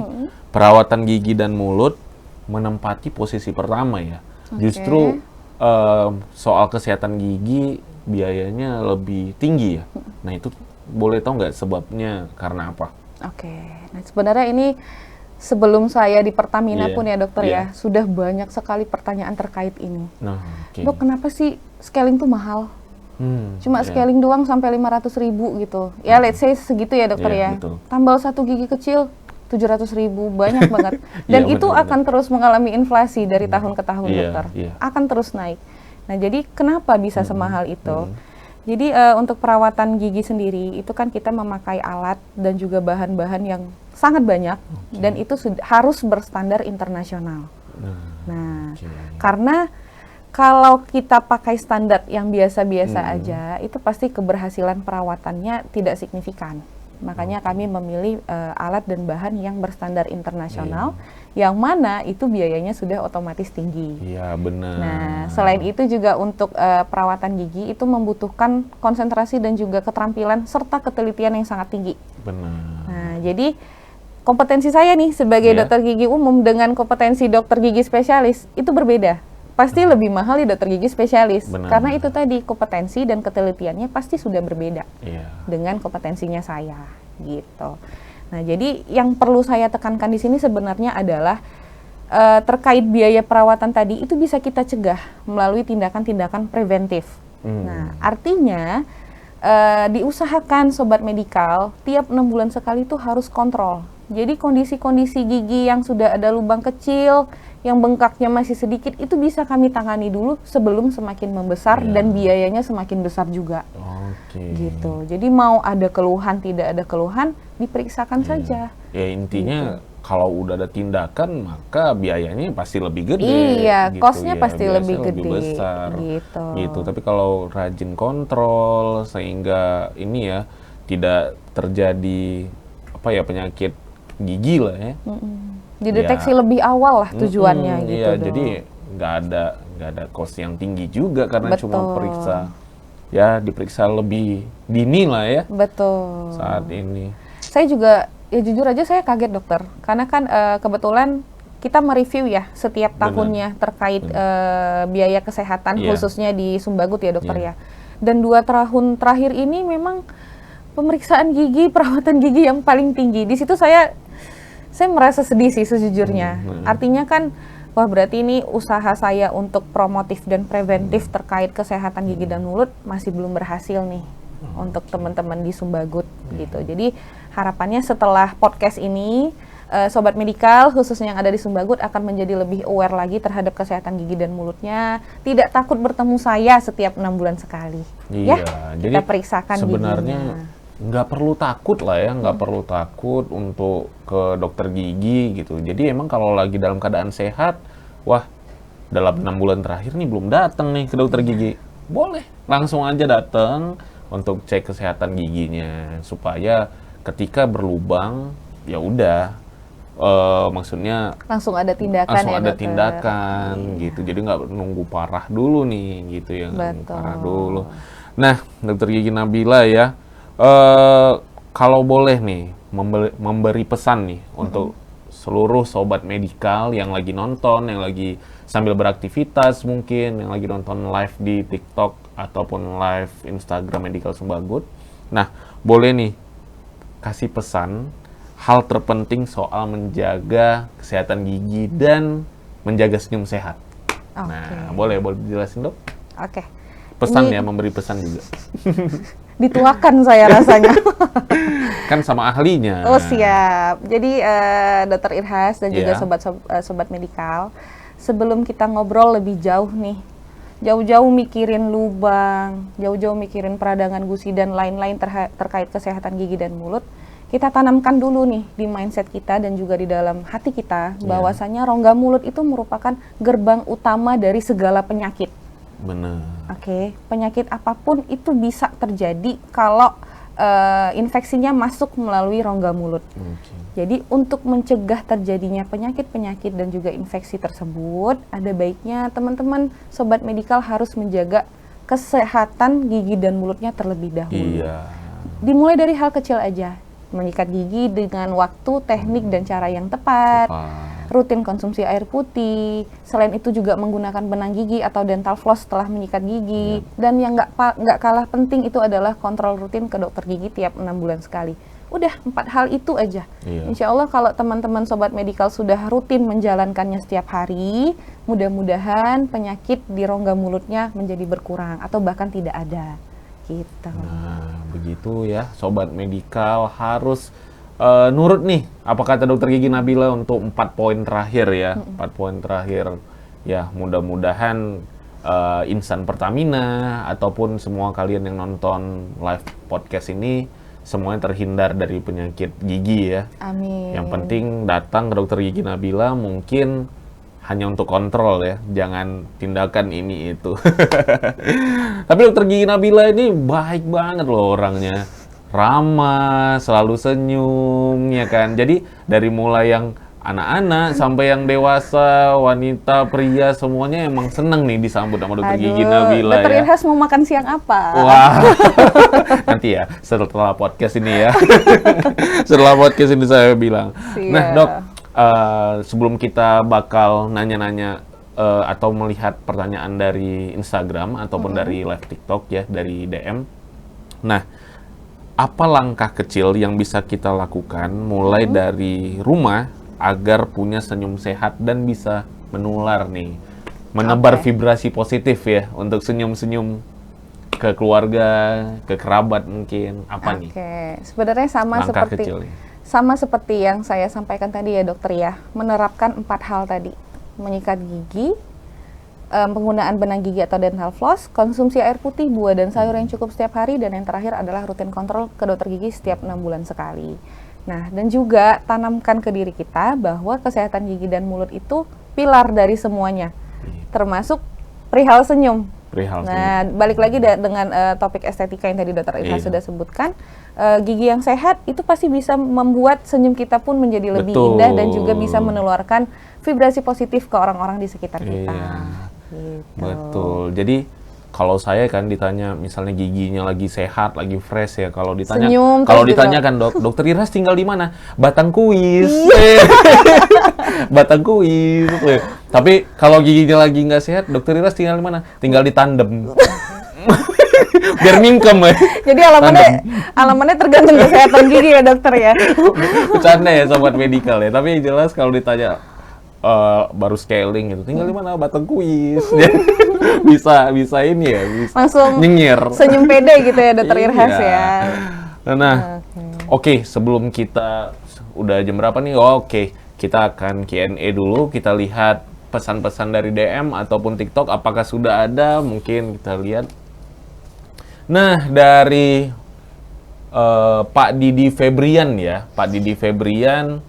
perawatan gigi dan mulut menempati posisi pertama ya. Justru soal kesehatan gigi biayanya lebih tinggi ya. Nah, itu boleh tahu nggak sebabnya karena apa? Oke. Nah sebenarnya ini sebelum saya di Pertamina Iya, pun ya dokter iya. ya sudah banyak sekali pertanyaan terkait ini. Nah, oke. Dok kenapa sih scaling tuh mahal? Cuma iya. scaling doang sampai 500.000 gitu. Ya let's say segitu ya dokter Iya, ya. betul. Tambal satu gigi kecil 700.000, banyak banget. Dan Iya, itu benar-benar. akan terus mengalami inflasi dari tahun ke tahun Iya, dokter. iya. Akan terus naik. Nah jadi kenapa bisa semahal itu? Jadi untuk perawatan gigi sendiri itu kan kita memakai alat dan juga bahan-bahan yang sangat banyak dan itu harus berstandar internasional. Nah, Oke. karena kalau kita pakai standar yang biasa-biasa aja, itu pasti keberhasilan perawatannya tidak signifikan. Makanya kami memilih alat dan bahan yang berstandar internasional, yang mana itu biayanya sudah otomatis tinggi. Iya, benar. Nah, selain itu juga untuk perawatan gigi itu membutuhkan konsentrasi dan juga keterampilan serta ketelitian yang sangat tinggi. Benar. Nah, jadi kompetensi saya nih sebagai Iya. dokter gigi umum dengan kompetensi dokter gigi spesialis itu berbeda. Pasti lebih mahal di dokter gigi spesialis. Benar. Karena itu tadi kompetensi dan ketelitiannya pasti sudah berbeda Iya. dengan kompetensinya saya gitu. Nah, jadi yang perlu saya tekankan di sini sebenarnya adalah terkait biaya perawatan tadi itu bisa kita cegah melalui tindakan-tindakan preventif. Nah, artinya diusahakan sobat medikal tiap 6 bulan sekali itu harus kontrol. Jadi kondisi-kondisi gigi yang sudah ada lubang kecil, yang bengkaknya masih sedikit itu bisa kami tangani dulu sebelum semakin membesar dan biayanya semakin besar juga. Oke. Gitu. Jadi mau ada keluhan tidak ada keluhan diperiksakan saja. Ya intinya kalau udah ada tindakan maka biayanya pasti lebih gede. Iya, gitu cost-nya ya. pasti Biasanya lebih gede, besar. gitu. Gitu. Tapi kalau rajin kontrol sehingga ini ya tidak terjadi apa ya penyakit gigi lah ya. Dideteksi Ya. lebih awal lah tujuannya gitu. Iya, dong. jadi nggak ada cost yang tinggi juga karena cuma Betul. periksa ya diperiksa lebih dini lah ya Betul. saat ini. Saya juga ya jujur aja saya kaget dokter karena kan kebetulan kita mereview ya setiap tahunnya terkait biaya kesehatan Iya. khususnya di Sumbagut ya dokter Iya. ya. Dan 2 tahun terakhir ini memang pemeriksaan gigi, perawatan gigi yang paling tinggi. Di situ saya merasa sedih sih sejujurnya. Artinya kan wah berarti ini usaha saya untuk promotif dan preventif terkait kesehatan gigi dan mulut masih belum berhasil nih untuk teman-teman di Sumbagut gitu. Jadi harapannya setelah podcast ini sobat medikal khususnya yang ada di Sumbagut akan menjadi lebih aware lagi terhadap kesehatan gigi dan mulutnya, tidak takut bertemu saya setiap 6 bulan sekali. Iya, Ya, jadi kita periksakan sebenarnya giginya. nggak perlu takut lah ya, nggak perlu takut untuk ke dokter gigi gitu. Jadi emang kalau lagi dalam keadaan sehat, wah dalam 6 bulan terakhir nih belum datang nih ke dokter gigi, boleh langsung aja datang untuk cek kesehatan giginya supaya ketika berlubang ya udah maksudnya Langsung ada tindakan langsung ya ada dokter. tindakan gitu. Jadi nggak nunggu parah dulu nih gitu ya, nggak nunggu Betul. parah dulu. Nah, Dokter Gigi Nabila ya, kalau boleh nih memberi pesan nih untuk seluruh sobat medikal yang lagi nonton, yang lagi sambil beraktivitas mungkin, yang lagi nonton live di TikTok ataupun live Instagram Medical Sumbagut. Nah, boleh nih kasih pesan hal terpenting soal menjaga kesehatan gigi dan menjaga senyum sehat. Oke. Nah, boleh dijelasin, Dok? Oke. Pesan Ini ya, memberi pesan juga. dituakan saya rasanya. Kan sama ahlinya. Oh siap. Jadi Dokter Irhas dan juga Iya. sobat medikal, sebelum kita ngobrol lebih jauh nih, jauh-jauh mikirin lubang, jauh-jauh mikirin peradangan gusi dan lain-lain terkait kesehatan gigi dan mulut, kita tanamkan dulu nih di mindset kita dan juga di dalam hati kita bahwasanya rongga mulut itu merupakan gerbang utama dari segala penyakit. Benar. Oke, penyakit apapun itu bisa terjadi kalau infeksinya masuk melalui rongga mulut. Oke. Jadi untuk mencegah terjadinya penyakit-penyakit dan juga infeksi tersebut, ada baiknya teman-teman sobat medikal harus menjaga kesehatan gigi dan mulutnya terlebih dahulu. Iya. Dimulai dari hal kecil aja, menyikat gigi dengan waktu, teknik, dan cara yang tepat. Rutin konsumsi air putih. Selain itu juga menggunakan benang gigi atau dental floss setelah menyikat gigi. Dan yang nggak kalah penting itu adalah kontrol rutin ke dokter gigi tiap 6 bulan sekali. Udah 4 hal itu aja. Iya. Insya Allah kalau teman-teman sobat medikal sudah rutin menjalankannya setiap hari, mudah-mudahan penyakit di rongga mulutnya menjadi berkurang atau bahkan tidak ada. Gitu. Nah, begitu ya, sobat medikal harus nurut nih apa kata Dokter Gigi Nabila untuk 4 poin terakhir ya. 4 poin terakhir ya, mudah-mudahan insan Pertamina ataupun semua kalian yang nonton live podcast ini semuanya terhindar dari penyakit gigi ya. Amin. Yang penting datang ke Dokter Gigi Nabila mungkin hanya untuk kontrol ya, jangan tindakan ini itu. Tapi Dokter Gigi Nabila ini baik banget loh orangnya, ramah, selalu senyum ya kan. Jadi dari mulai yang anak-anak sampai yang dewasa, wanita, pria, semuanya emang seneng nih disambut sama Dokter Gigi Nabila Dokter ya. Irhas mau makan siang apa? Wah, nanti ya setelah podcast ini ya. Setelah podcast ini saya bilang. Siap. Nah Dok, sebelum kita bakal nanya-nanya atau melihat pertanyaan dari Instagram ataupun dari live TikTok ya, dari DM. Nah, apa langkah kecil yang bisa kita lakukan mulai dari rumah agar punya senyum sehat dan bisa menular nih, menebar vibrasi positif ya untuk senyum-senyum ke keluarga, ke kerabat mungkin, apa nih? Oke, sebenarnya Langkah kecil ya. sama seperti yang saya sampaikan tadi ya dokter ya, menerapkan 4 hal tadi, menyikat gigi, penggunaan benang gigi atau dental floss, konsumsi air putih, buah dan sayur yang cukup setiap hari, dan yang terakhir adalah rutin kontrol ke dokter gigi setiap 6 bulan sekali. Nah, dan juga tanamkan ke diri kita bahwa kesehatan gigi dan mulut itu pilar dari semuanya, termasuk perihal senyum. Nah, balik lagi dengan topik estetika yang tadi Dokter Irhas sudah sebutkan, gigi yang sehat itu pasti bisa membuat senyum kita pun menjadi lebih indah dan juga bisa menularkan vibrasi positif ke orang-orang di sekitar kita. Gitu. Betul. Jadi kalau saya kan ditanya misalnya giginya lagi sehat, lagi fresh ya, kalau ditanya Senyum, kalau terus ditanya kan Dokter Irhas tinggal di mana? Batangkuis. Batangkuis. Tapi kalau giginya lagi nggak sehat, Dokter Irhas tinggal di mana? Tinggal di Tandem. Biar mingkem ya. Jadi alamannya tergantung kesehatan gigi ya dokter ya. Bercanda ya sobat medikal ya. Tapi yang jelas kalau ditanya baru scaling gitu, tinggal di mana? Batangkuis. bisa ini ya, bisa langsung nyenyir. Senyum pede gitu ya Dokter Irhas ya. Nah, oke, sebelum kita udah jam berapa nih? Oke, kita akan Q&A dulu. Kita lihat pesan-pesan dari DM ataupun TikTok. Apakah sudah ada? Mungkin kita lihat. Nah, dari Pak Didi Febrian ya, Pak Didi Febrian,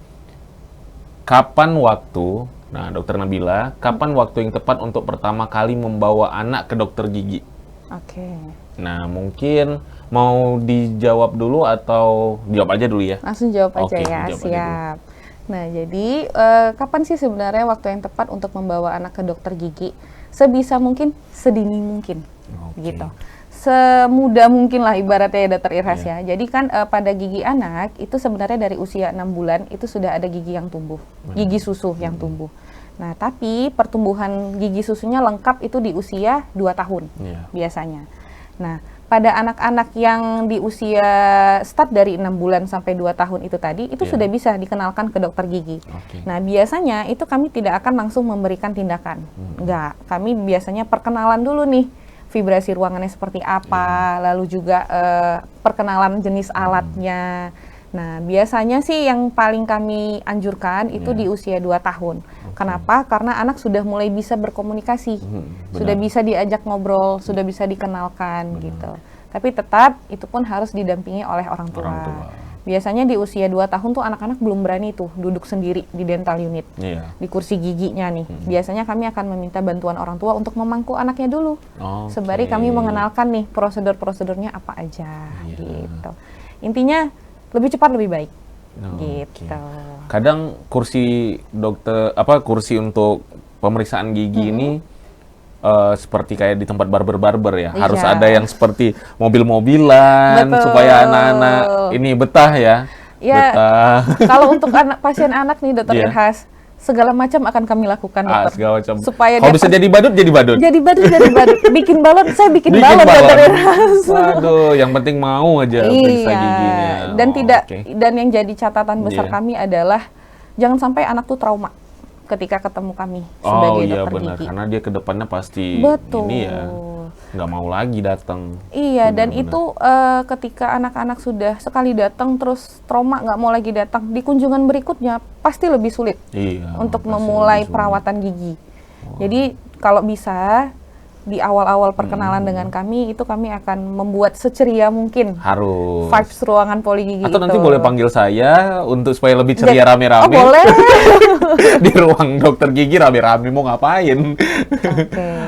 kapan waktu? Nah, Dokter Nabila, kapan waktu yang tepat untuk pertama kali membawa anak ke dokter gigi? Oke. Nah, mungkin mau dijawab dulu atau jawab aja dulu ya? Langsung jawab aja Oke, ya, jawab aja siap. Nah, jadi kapan sih sebenarnya waktu yang tepat untuk membawa anak ke dokter gigi? Sebisa mungkin, sedini mungkin, gitu. Semudah mungkin lah ibaratnya ya Dokter Irhas ya. Jadi kan pada gigi anak itu sebenarnya dari usia 6 bulan itu sudah ada gigi yang tumbuh, gigi susu yang tumbuh. Nah, tapi pertumbuhan gigi susunya lengkap itu di usia 2 tahun biasanya. Nah, pada anak-anak yang di usia start dari 6 bulan sampai 2 tahun itu tadi, itu sudah bisa dikenalkan ke dokter gigi. Nah, biasanya itu kami tidak akan langsung memberikan tindakan. Enggak, kami biasanya perkenalan dulu nih, vibrasi ruangannya seperti apa, lalu juga perkenalan jenis alatnya. Nah, biasanya sih yang paling kami anjurkan itu di usia 2 tahun. Kenapa? Karena anak sudah mulai bisa berkomunikasi, sudah bisa diajak ngobrol, sudah bisa dikenalkan gitu. Tapi tetap itu pun harus didampingi oleh orang tua. Biasanya di usia 2 tahun tuh anak-anak belum berani tuh duduk sendiri di dental unit, di kursi giginya nih. Biasanya kami akan meminta bantuan orang tua untuk memangku anaknya dulu. Sembari kami mengenalkan nih prosedur-prosedurnya apa aja gitu. Intinya lebih cepat lebih baik. Gitu. Kadang kursi kursi untuk pemeriksaan gigi ini seperti kayak di tempat barber ya, harus ada yang seperti mobil-mobilan supaya anak-anak ini betah ya. Betah. Kalau untuk pasien anak nih Dokter Irhas, segala macam akan kami lakukan dokter. Segala macam. Supaya kalau bisa jadi badut, jadi badut. Jadi badut, jadi badut. Bikin balon, saya bikin balon Dokter Irhas. Waduh, yang penting mau aja periksa giginya. Dan dan yang jadi catatan besar kami adalah jangan sampai anak tuh trauma ketika ketemu kami sebagai dokter benar. gigi. Karena dia ke depannya pasti ini ya nggak mau lagi datang. Iya, dan itu ketika anak-anak sudah sekali datang terus trauma nggak mau lagi datang, di kunjungan berikutnya pasti lebih sulit untuk memulai perawatan gigi. Jadi kalau bisa di awal-awal perkenalan dengan kami itu kami akan membuat seceria mungkin. Harus. Vibes ruangan poligigi Atau itu. nanti boleh panggil saya untuk supaya lebih ceria rame-rame. Oh boleh. Di ruang dokter gigi rame-rame mau ngapain?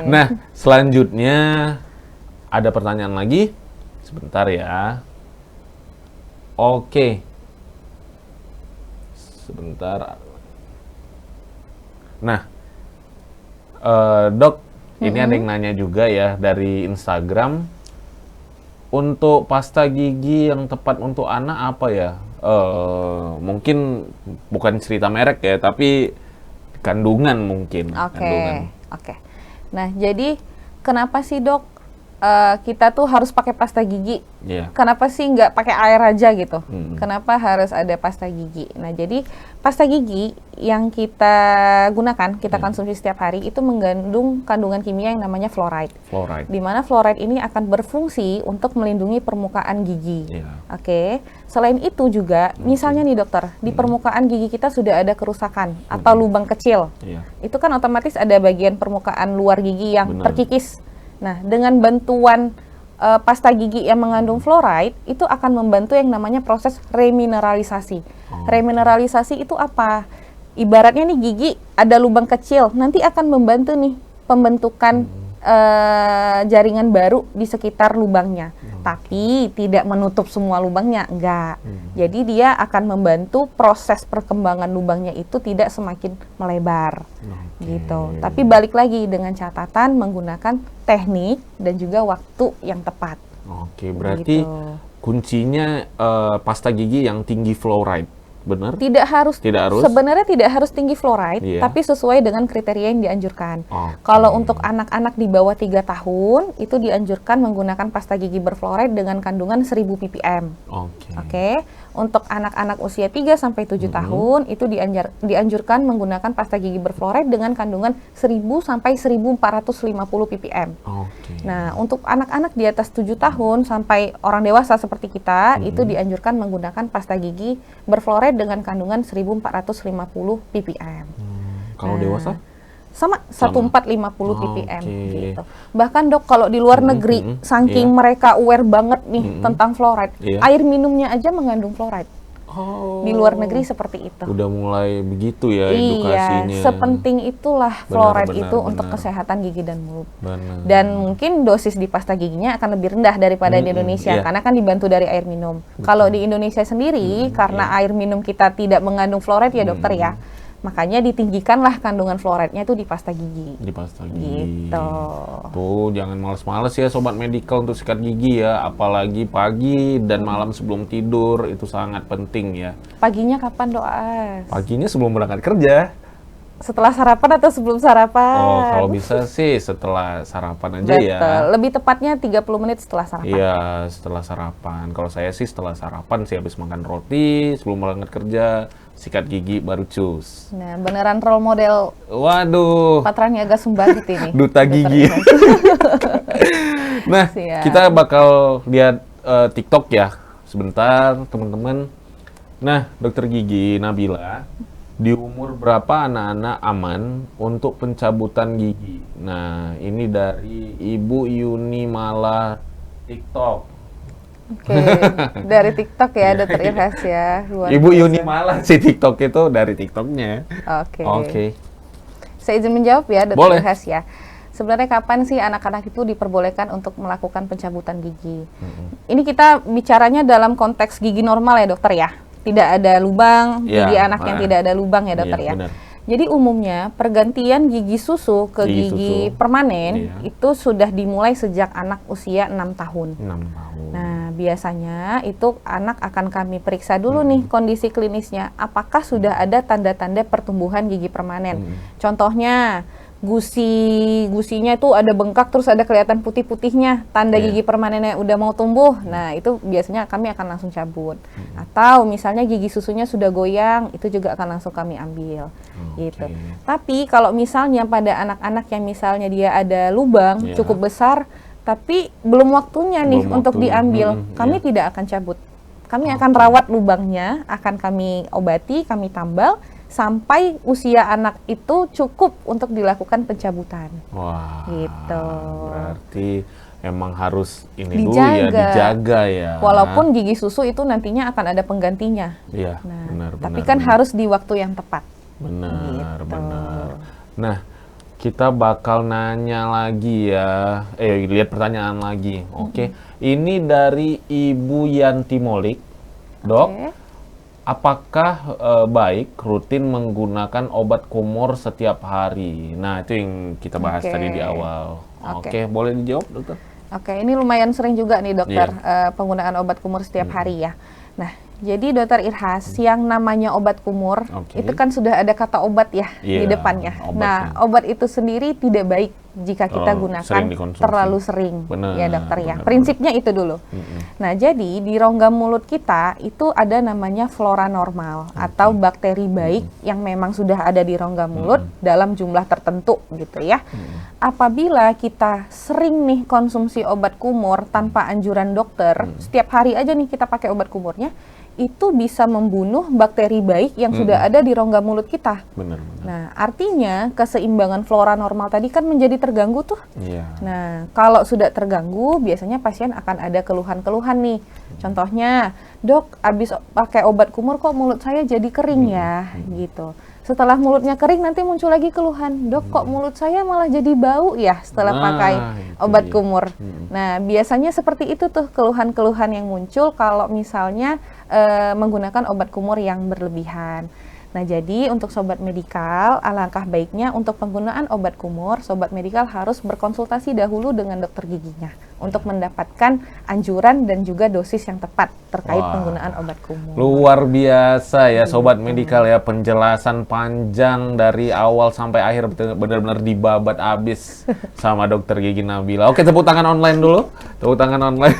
Nah, selanjutnya ada pertanyaan lagi. Sebentar ya. Oke. Sebentar. Nah, dok, ini ada yang nanya juga ya dari Instagram. Untuk pasta gigi yang tepat untuk anak apa ya? Mungkin bukan cerita merek ya, tapi kandungan mungkin. Oke. Nah, jadi kenapa sih dok kita tuh harus pakai pasta gigi? Kenapa sih nggak pakai air aja gitu? Kenapa harus ada pasta gigi? Nah, jadi pasta gigi yang kita gunakan, kita konsumsi setiap hari itu mengandung kandungan kimia yang namanya fluoride. Di mana fluoride ini akan berfungsi untuk melindungi permukaan gigi. Selain itu juga, misalnya nih dokter, di permukaan gigi kita sudah ada kerusakan atau lubang kecil. Itu kan otomatis ada bagian permukaan luar gigi yang terkikis. Nah, dengan bantuan pasta gigi yang mengandung fluoride, itu akan membantu yang namanya proses remineralisasi. Remineralisasi itu apa? Ibaratnya nih gigi ada lubang kecil, nanti akan membantu nih pembentukan jaringan baru di sekitar lubangnya. Tapi tidak menutup semua lubangnya, enggak. Jadi dia akan membantu proses perkembangan lubangnya itu tidak semakin melebar. Gitu. Tapi balik lagi dengan catatan menggunakan teknik dan juga waktu yang tepat. Berarti kuncinya pasta gigi yang tinggi fluoride. Benar? Tidak harus. Sebenarnya tidak harus tinggi fluoride, tapi sesuai dengan kriteria yang dianjurkan. Kalau untuk anak-anak di bawah 3 tahun, itu dianjurkan menggunakan pasta gigi berfluoride dengan kandungan 1000 ppm. Untuk anak-anak usia 3 sampai 7 tahun, itu dianjurkan menggunakan pasta gigi berfluoride dengan kandungan 1000 sampai 1450 ppm. Nah, untuk anak-anak di atas 7 tahun sampai orang dewasa seperti kita, itu dianjurkan menggunakan pasta gigi berfluoride dengan kandungan 1450 ppm. Kalau dewasa? Sama 1450 ppm gitu. Bahkan dok, kalau di luar negeri saking mereka aware banget nih tentang fluoride, air minumnya aja mengandung fluoride. Di luar negeri seperti itu. Udah mulai begitu ya Iya, edukasinya. sepenting itulah fluoride Benar, itu untuk benar. kesehatan gigi dan mulut. Benar. Dan mungkin dosis di pasta giginya akan lebih rendah daripada di Indonesia iya. karena kan dibantu dari air minum. Kalau di Indonesia sendiri karena air minum kita tidak mengandung fluoride ya dokter ya, makanya ditinggikanlah kandungan fluoride-nya itu di pasta gigi. Di pasta gigi. Gitu. Tuh, jangan males-males ya sobat medical untuk sikat gigi ya, apalagi pagi dan malam sebelum tidur itu sangat penting ya. Paginya kapan doa? Paginya sebelum berangkat kerja. Setelah sarapan atau sebelum sarapan? Oh, kalau bisa sih setelah sarapan aja ya. Betul. Lebih tepatnya 30 menit setelah sarapan. Iya, setelah sarapan. Kalau saya sih setelah sarapan sih habis makan roti, sebelum berangkat kerja, sikat gigi baru cus. Nah, beneran role model Waduh, Patrani Aga Sumbagit ini. duta gigi. Nah, Siap. kita bakal lihat TikTok ya sebentar, teman-teman. Nah, dokter gigi Nabila, di umur berapa anak-anak aman untuk pencabutan gigi? Nah, ini dari Ibu Yuni Mala TikTok. Oke, dari TikTok ya, Dokter Irhas ya. Luar Ibu biasa. Yuni Mala si TikTok itu dari TikToknya. Oke. Oke. Saya izin menjawab ya, Dokter Boleh. Irhas ya. Sebenarnya kapan sih anak-anak itu diperbolehkan untuk melakukan pencabutan gigi? Ini kita bicaranya dalam konteks gigi normal ya, Dokter ya. Tidak ada lubang, Ya, gigi anak yang tidak ada lubang ya, Dokter iya, ya. benar. Jadi umumnya pergantian gigi susu ke Gigi gigi susu. permanen Iya. itu sudah dimulai sejak anak usia 6 tahun. 6 tahun. Nah, biasanya itu anak akan kami periksa dulu nih kondisi klinisnya. Apakah sudah ada tanda-tanda pertumbuhan gigi permanen? Contohnya, gusinya itu ada bengkak terus ada kelihatan putih-putihnya, tanda Iya. gigi permanennya udah mau tumbuh. Nah, itu biasanya kami akan langsung cabut. Atau misalnya gigi susunya sudah goyang, itu juga akan langsung kami ambil. Gitu. Tapi kalau misalnya pada anak-anak yang misalnya dia ada lubang Iya. cukup besar tapi belum waktunya nih Belum untuk waktu. diambil, kami Iya. tidak akan cabut. Kami akan rawat lubangnya, akan kami obati, kami tambal sampai usia anak itu cukup untuk dilakukan pencabutan. Wah, Gitu. berarti emang harus ini dulu ya, Dijaga. dijaga ya. Walaupun gigi susu itu nantinya akan ada penggantinya. Iya, Nah, benar, tapi benar, kan benar. harus di waktu yang tepat. Benar, Gitu. benar. Nah, kita bakal nanya lagi ya. Lihat pertanyaan lagi. Oke. Ini dari Ibu Yanti Molik. Dok, Oke. apakah baik rutin menggunakan obat kumur setiap hari? Nah, itu yang kita bahas Oke. tadi di awal. Oke. Oke, boleh dijawab, dokter? Oke, ini lumayan sering juga nih dokter Iya. penggunaan obat kumur setiap hari ya. Nah, jadi dokter Irhas, yang namanya obat kumur Oke. itu kan sudah ada kata obat ya di Iya, depannya. obatnya. Nah, obat itu sendiri tidak baik jika kita Terlalu gunakan sering dikonsumsi. terlalu sering, Benar, ya dokter ya. benar, Prinsipnya itu dulu. Nah, jadi di rongga mulut kita itu ada namanya flora normal atau bakteri baik yang memang sudah ada di rongga mulut dalam jumlah tertentu gitu ya. Apabila kita sering nih konsumsi obat kumur tanpa anjuran dokter, setiap hari aja nih kita pakai obat kumurnya, itu bisa membunuh bakteri baik yang sudah ada di rongga mulut kita. Benar, benar. Nah, artinya keseimbangan flora normal tadi kan menjadi terganggu tuh. Iya. Nah, kalau sudah terganggu, biasanya pasien akan ada keluhan-keluhan nih. Contohnya, dok, abis pakai obat kumur kok mulut saya jadi kering ya, gitu. Setelah mulutnya kering, nanti muncul lagi keluhan. Dok, kok mulut saya malah jadi bau ya setelah Nah, pakai itu obat dia. kumur. Nah, biasanya seperti itu tuh keluhan-keluhan yang muncul kalau misalnya menggunakan obat kumur yang berlebihan. Nah, jadi untuk sobat medikal, alangkah baiknya untuk penggunaan obat kumur, sobat medikal harus berkonsultasi dahulu dengan dokter giginya untuk mendapatkan anjuran dan juga dosis yang tepat terkait Wah. penggunaan obat kumur. Luar biasa ya sobat medikal ya, penjelasan panjang dari awal sampai akhir benar-benar dibabat abis sama dokter gigi Nabila. Oke, tepuk tangan online dulu. Tepuk tangan online.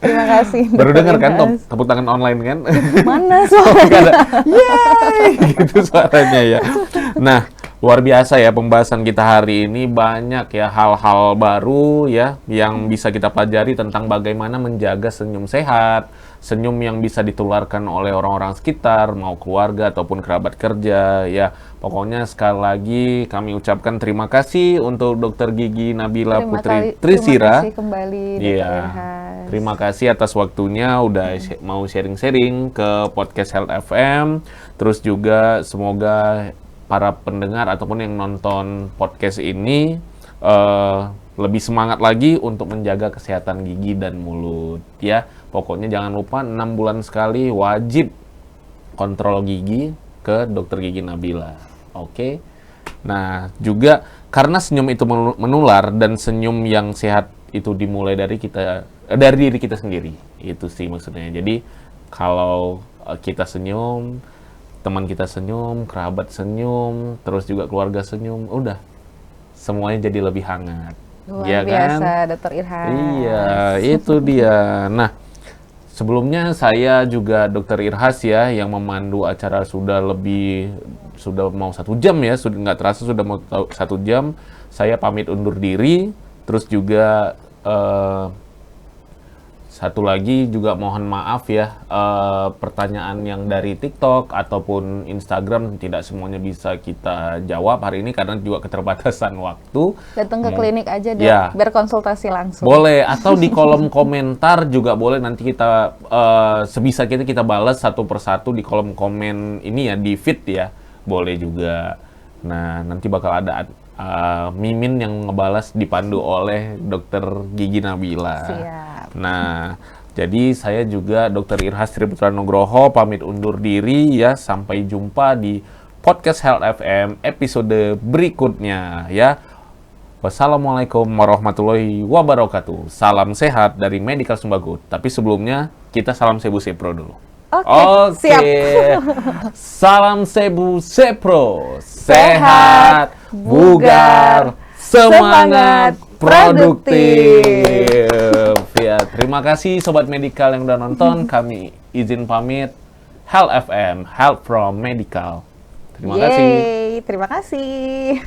Terima kasih. Baru Dr. dengar kan Irhas. tepuk tangan online kan? Mana suara? Nggak ada. Yeay! Gitu suaranya ya. Nah, luar biasa ya pembahasan kita hari ini, banyak ya hal-hal baru ya yang bisa kita pelajari tentang bagaimana menjaga senyum sehat, senyum yang bisa ditularkan oleh orang-orang sekitar, mau keluarga ataupun kerabat kerja. Ya, pokoknya sekali lagi kami ucapkan terima kasih untuk Dokter Gigi Nabila Putri Trisira. Terima kasih kembali, Dr. Iya, Irhas. terima kasih atas waktunya udah mau sharing-sharing ke podcast Health FM. Terus juga semoga para pendengar ataupun yang nonton podcast ini lebih semangat lagi untuk menjaga kesehatan gigi dan mulut ya. Pokoknya jangan lupa 6 bulan sekali wajib kontrol gigi ke Dokter Gigi Nabila. Oke. Nah, juga karena senyum itu menular dan senyum yang sehat itu dimulai dari diri kita sendiri. Itu sih maksudnya. Jadi kalau kita senyum, teman kita senyum, kerabat senyum, terus juga keluarga senyum, udah semuanya jadi lebih hangat. Luar Ya biasa, kan? Dr. Irhas. Iya, itu dia. Nah, sebelumnya saya juga Dr. Irhas ya, yang memandu acara sudah mau 1 jam ya, sudah nggak terasa sudah mau 1 jam. Saya pamit undur diri, terus juga satu lagi juga mohon maaf ya, pertanyaan yang dari TikTok ataupun Instagram tidak semuanya bisa kita jawab hari ini karena juga keterbatasan waktu. Datang ke klinik aja deh, Ya. biar konsultasi langsung. Boleh, atau di kolom komentar juga boleh, nanti kita sebisa kita balas satu persatu di kolom komen ini ya, di feed ya, boleh juga. Nah, nanti bakal ada Mimin yang ngebalas dipandu oleh Dokter Gigi Nabila. Siap. Nah, jadi saya juga Dr. Irhas Triputra Nugroho pamit undur diri ya, sampai jumpa di podcast Health FM episode berikutnya ya. Wassalamualaikum warahmatullahi wabarakatuh. Salam sehat dari Medical Sumbagut. Tapi sebelumnya kita salam Sebu Sepro dulu. Oke, siap. Salam Sebu Sepro. Sehat, bugar, semangat, produktif. Ya, terima kasih Sobat Medical yang udah nonton. Kami izin pamit. Health FM, Health from Medical. Terima kasih. Terima kasih.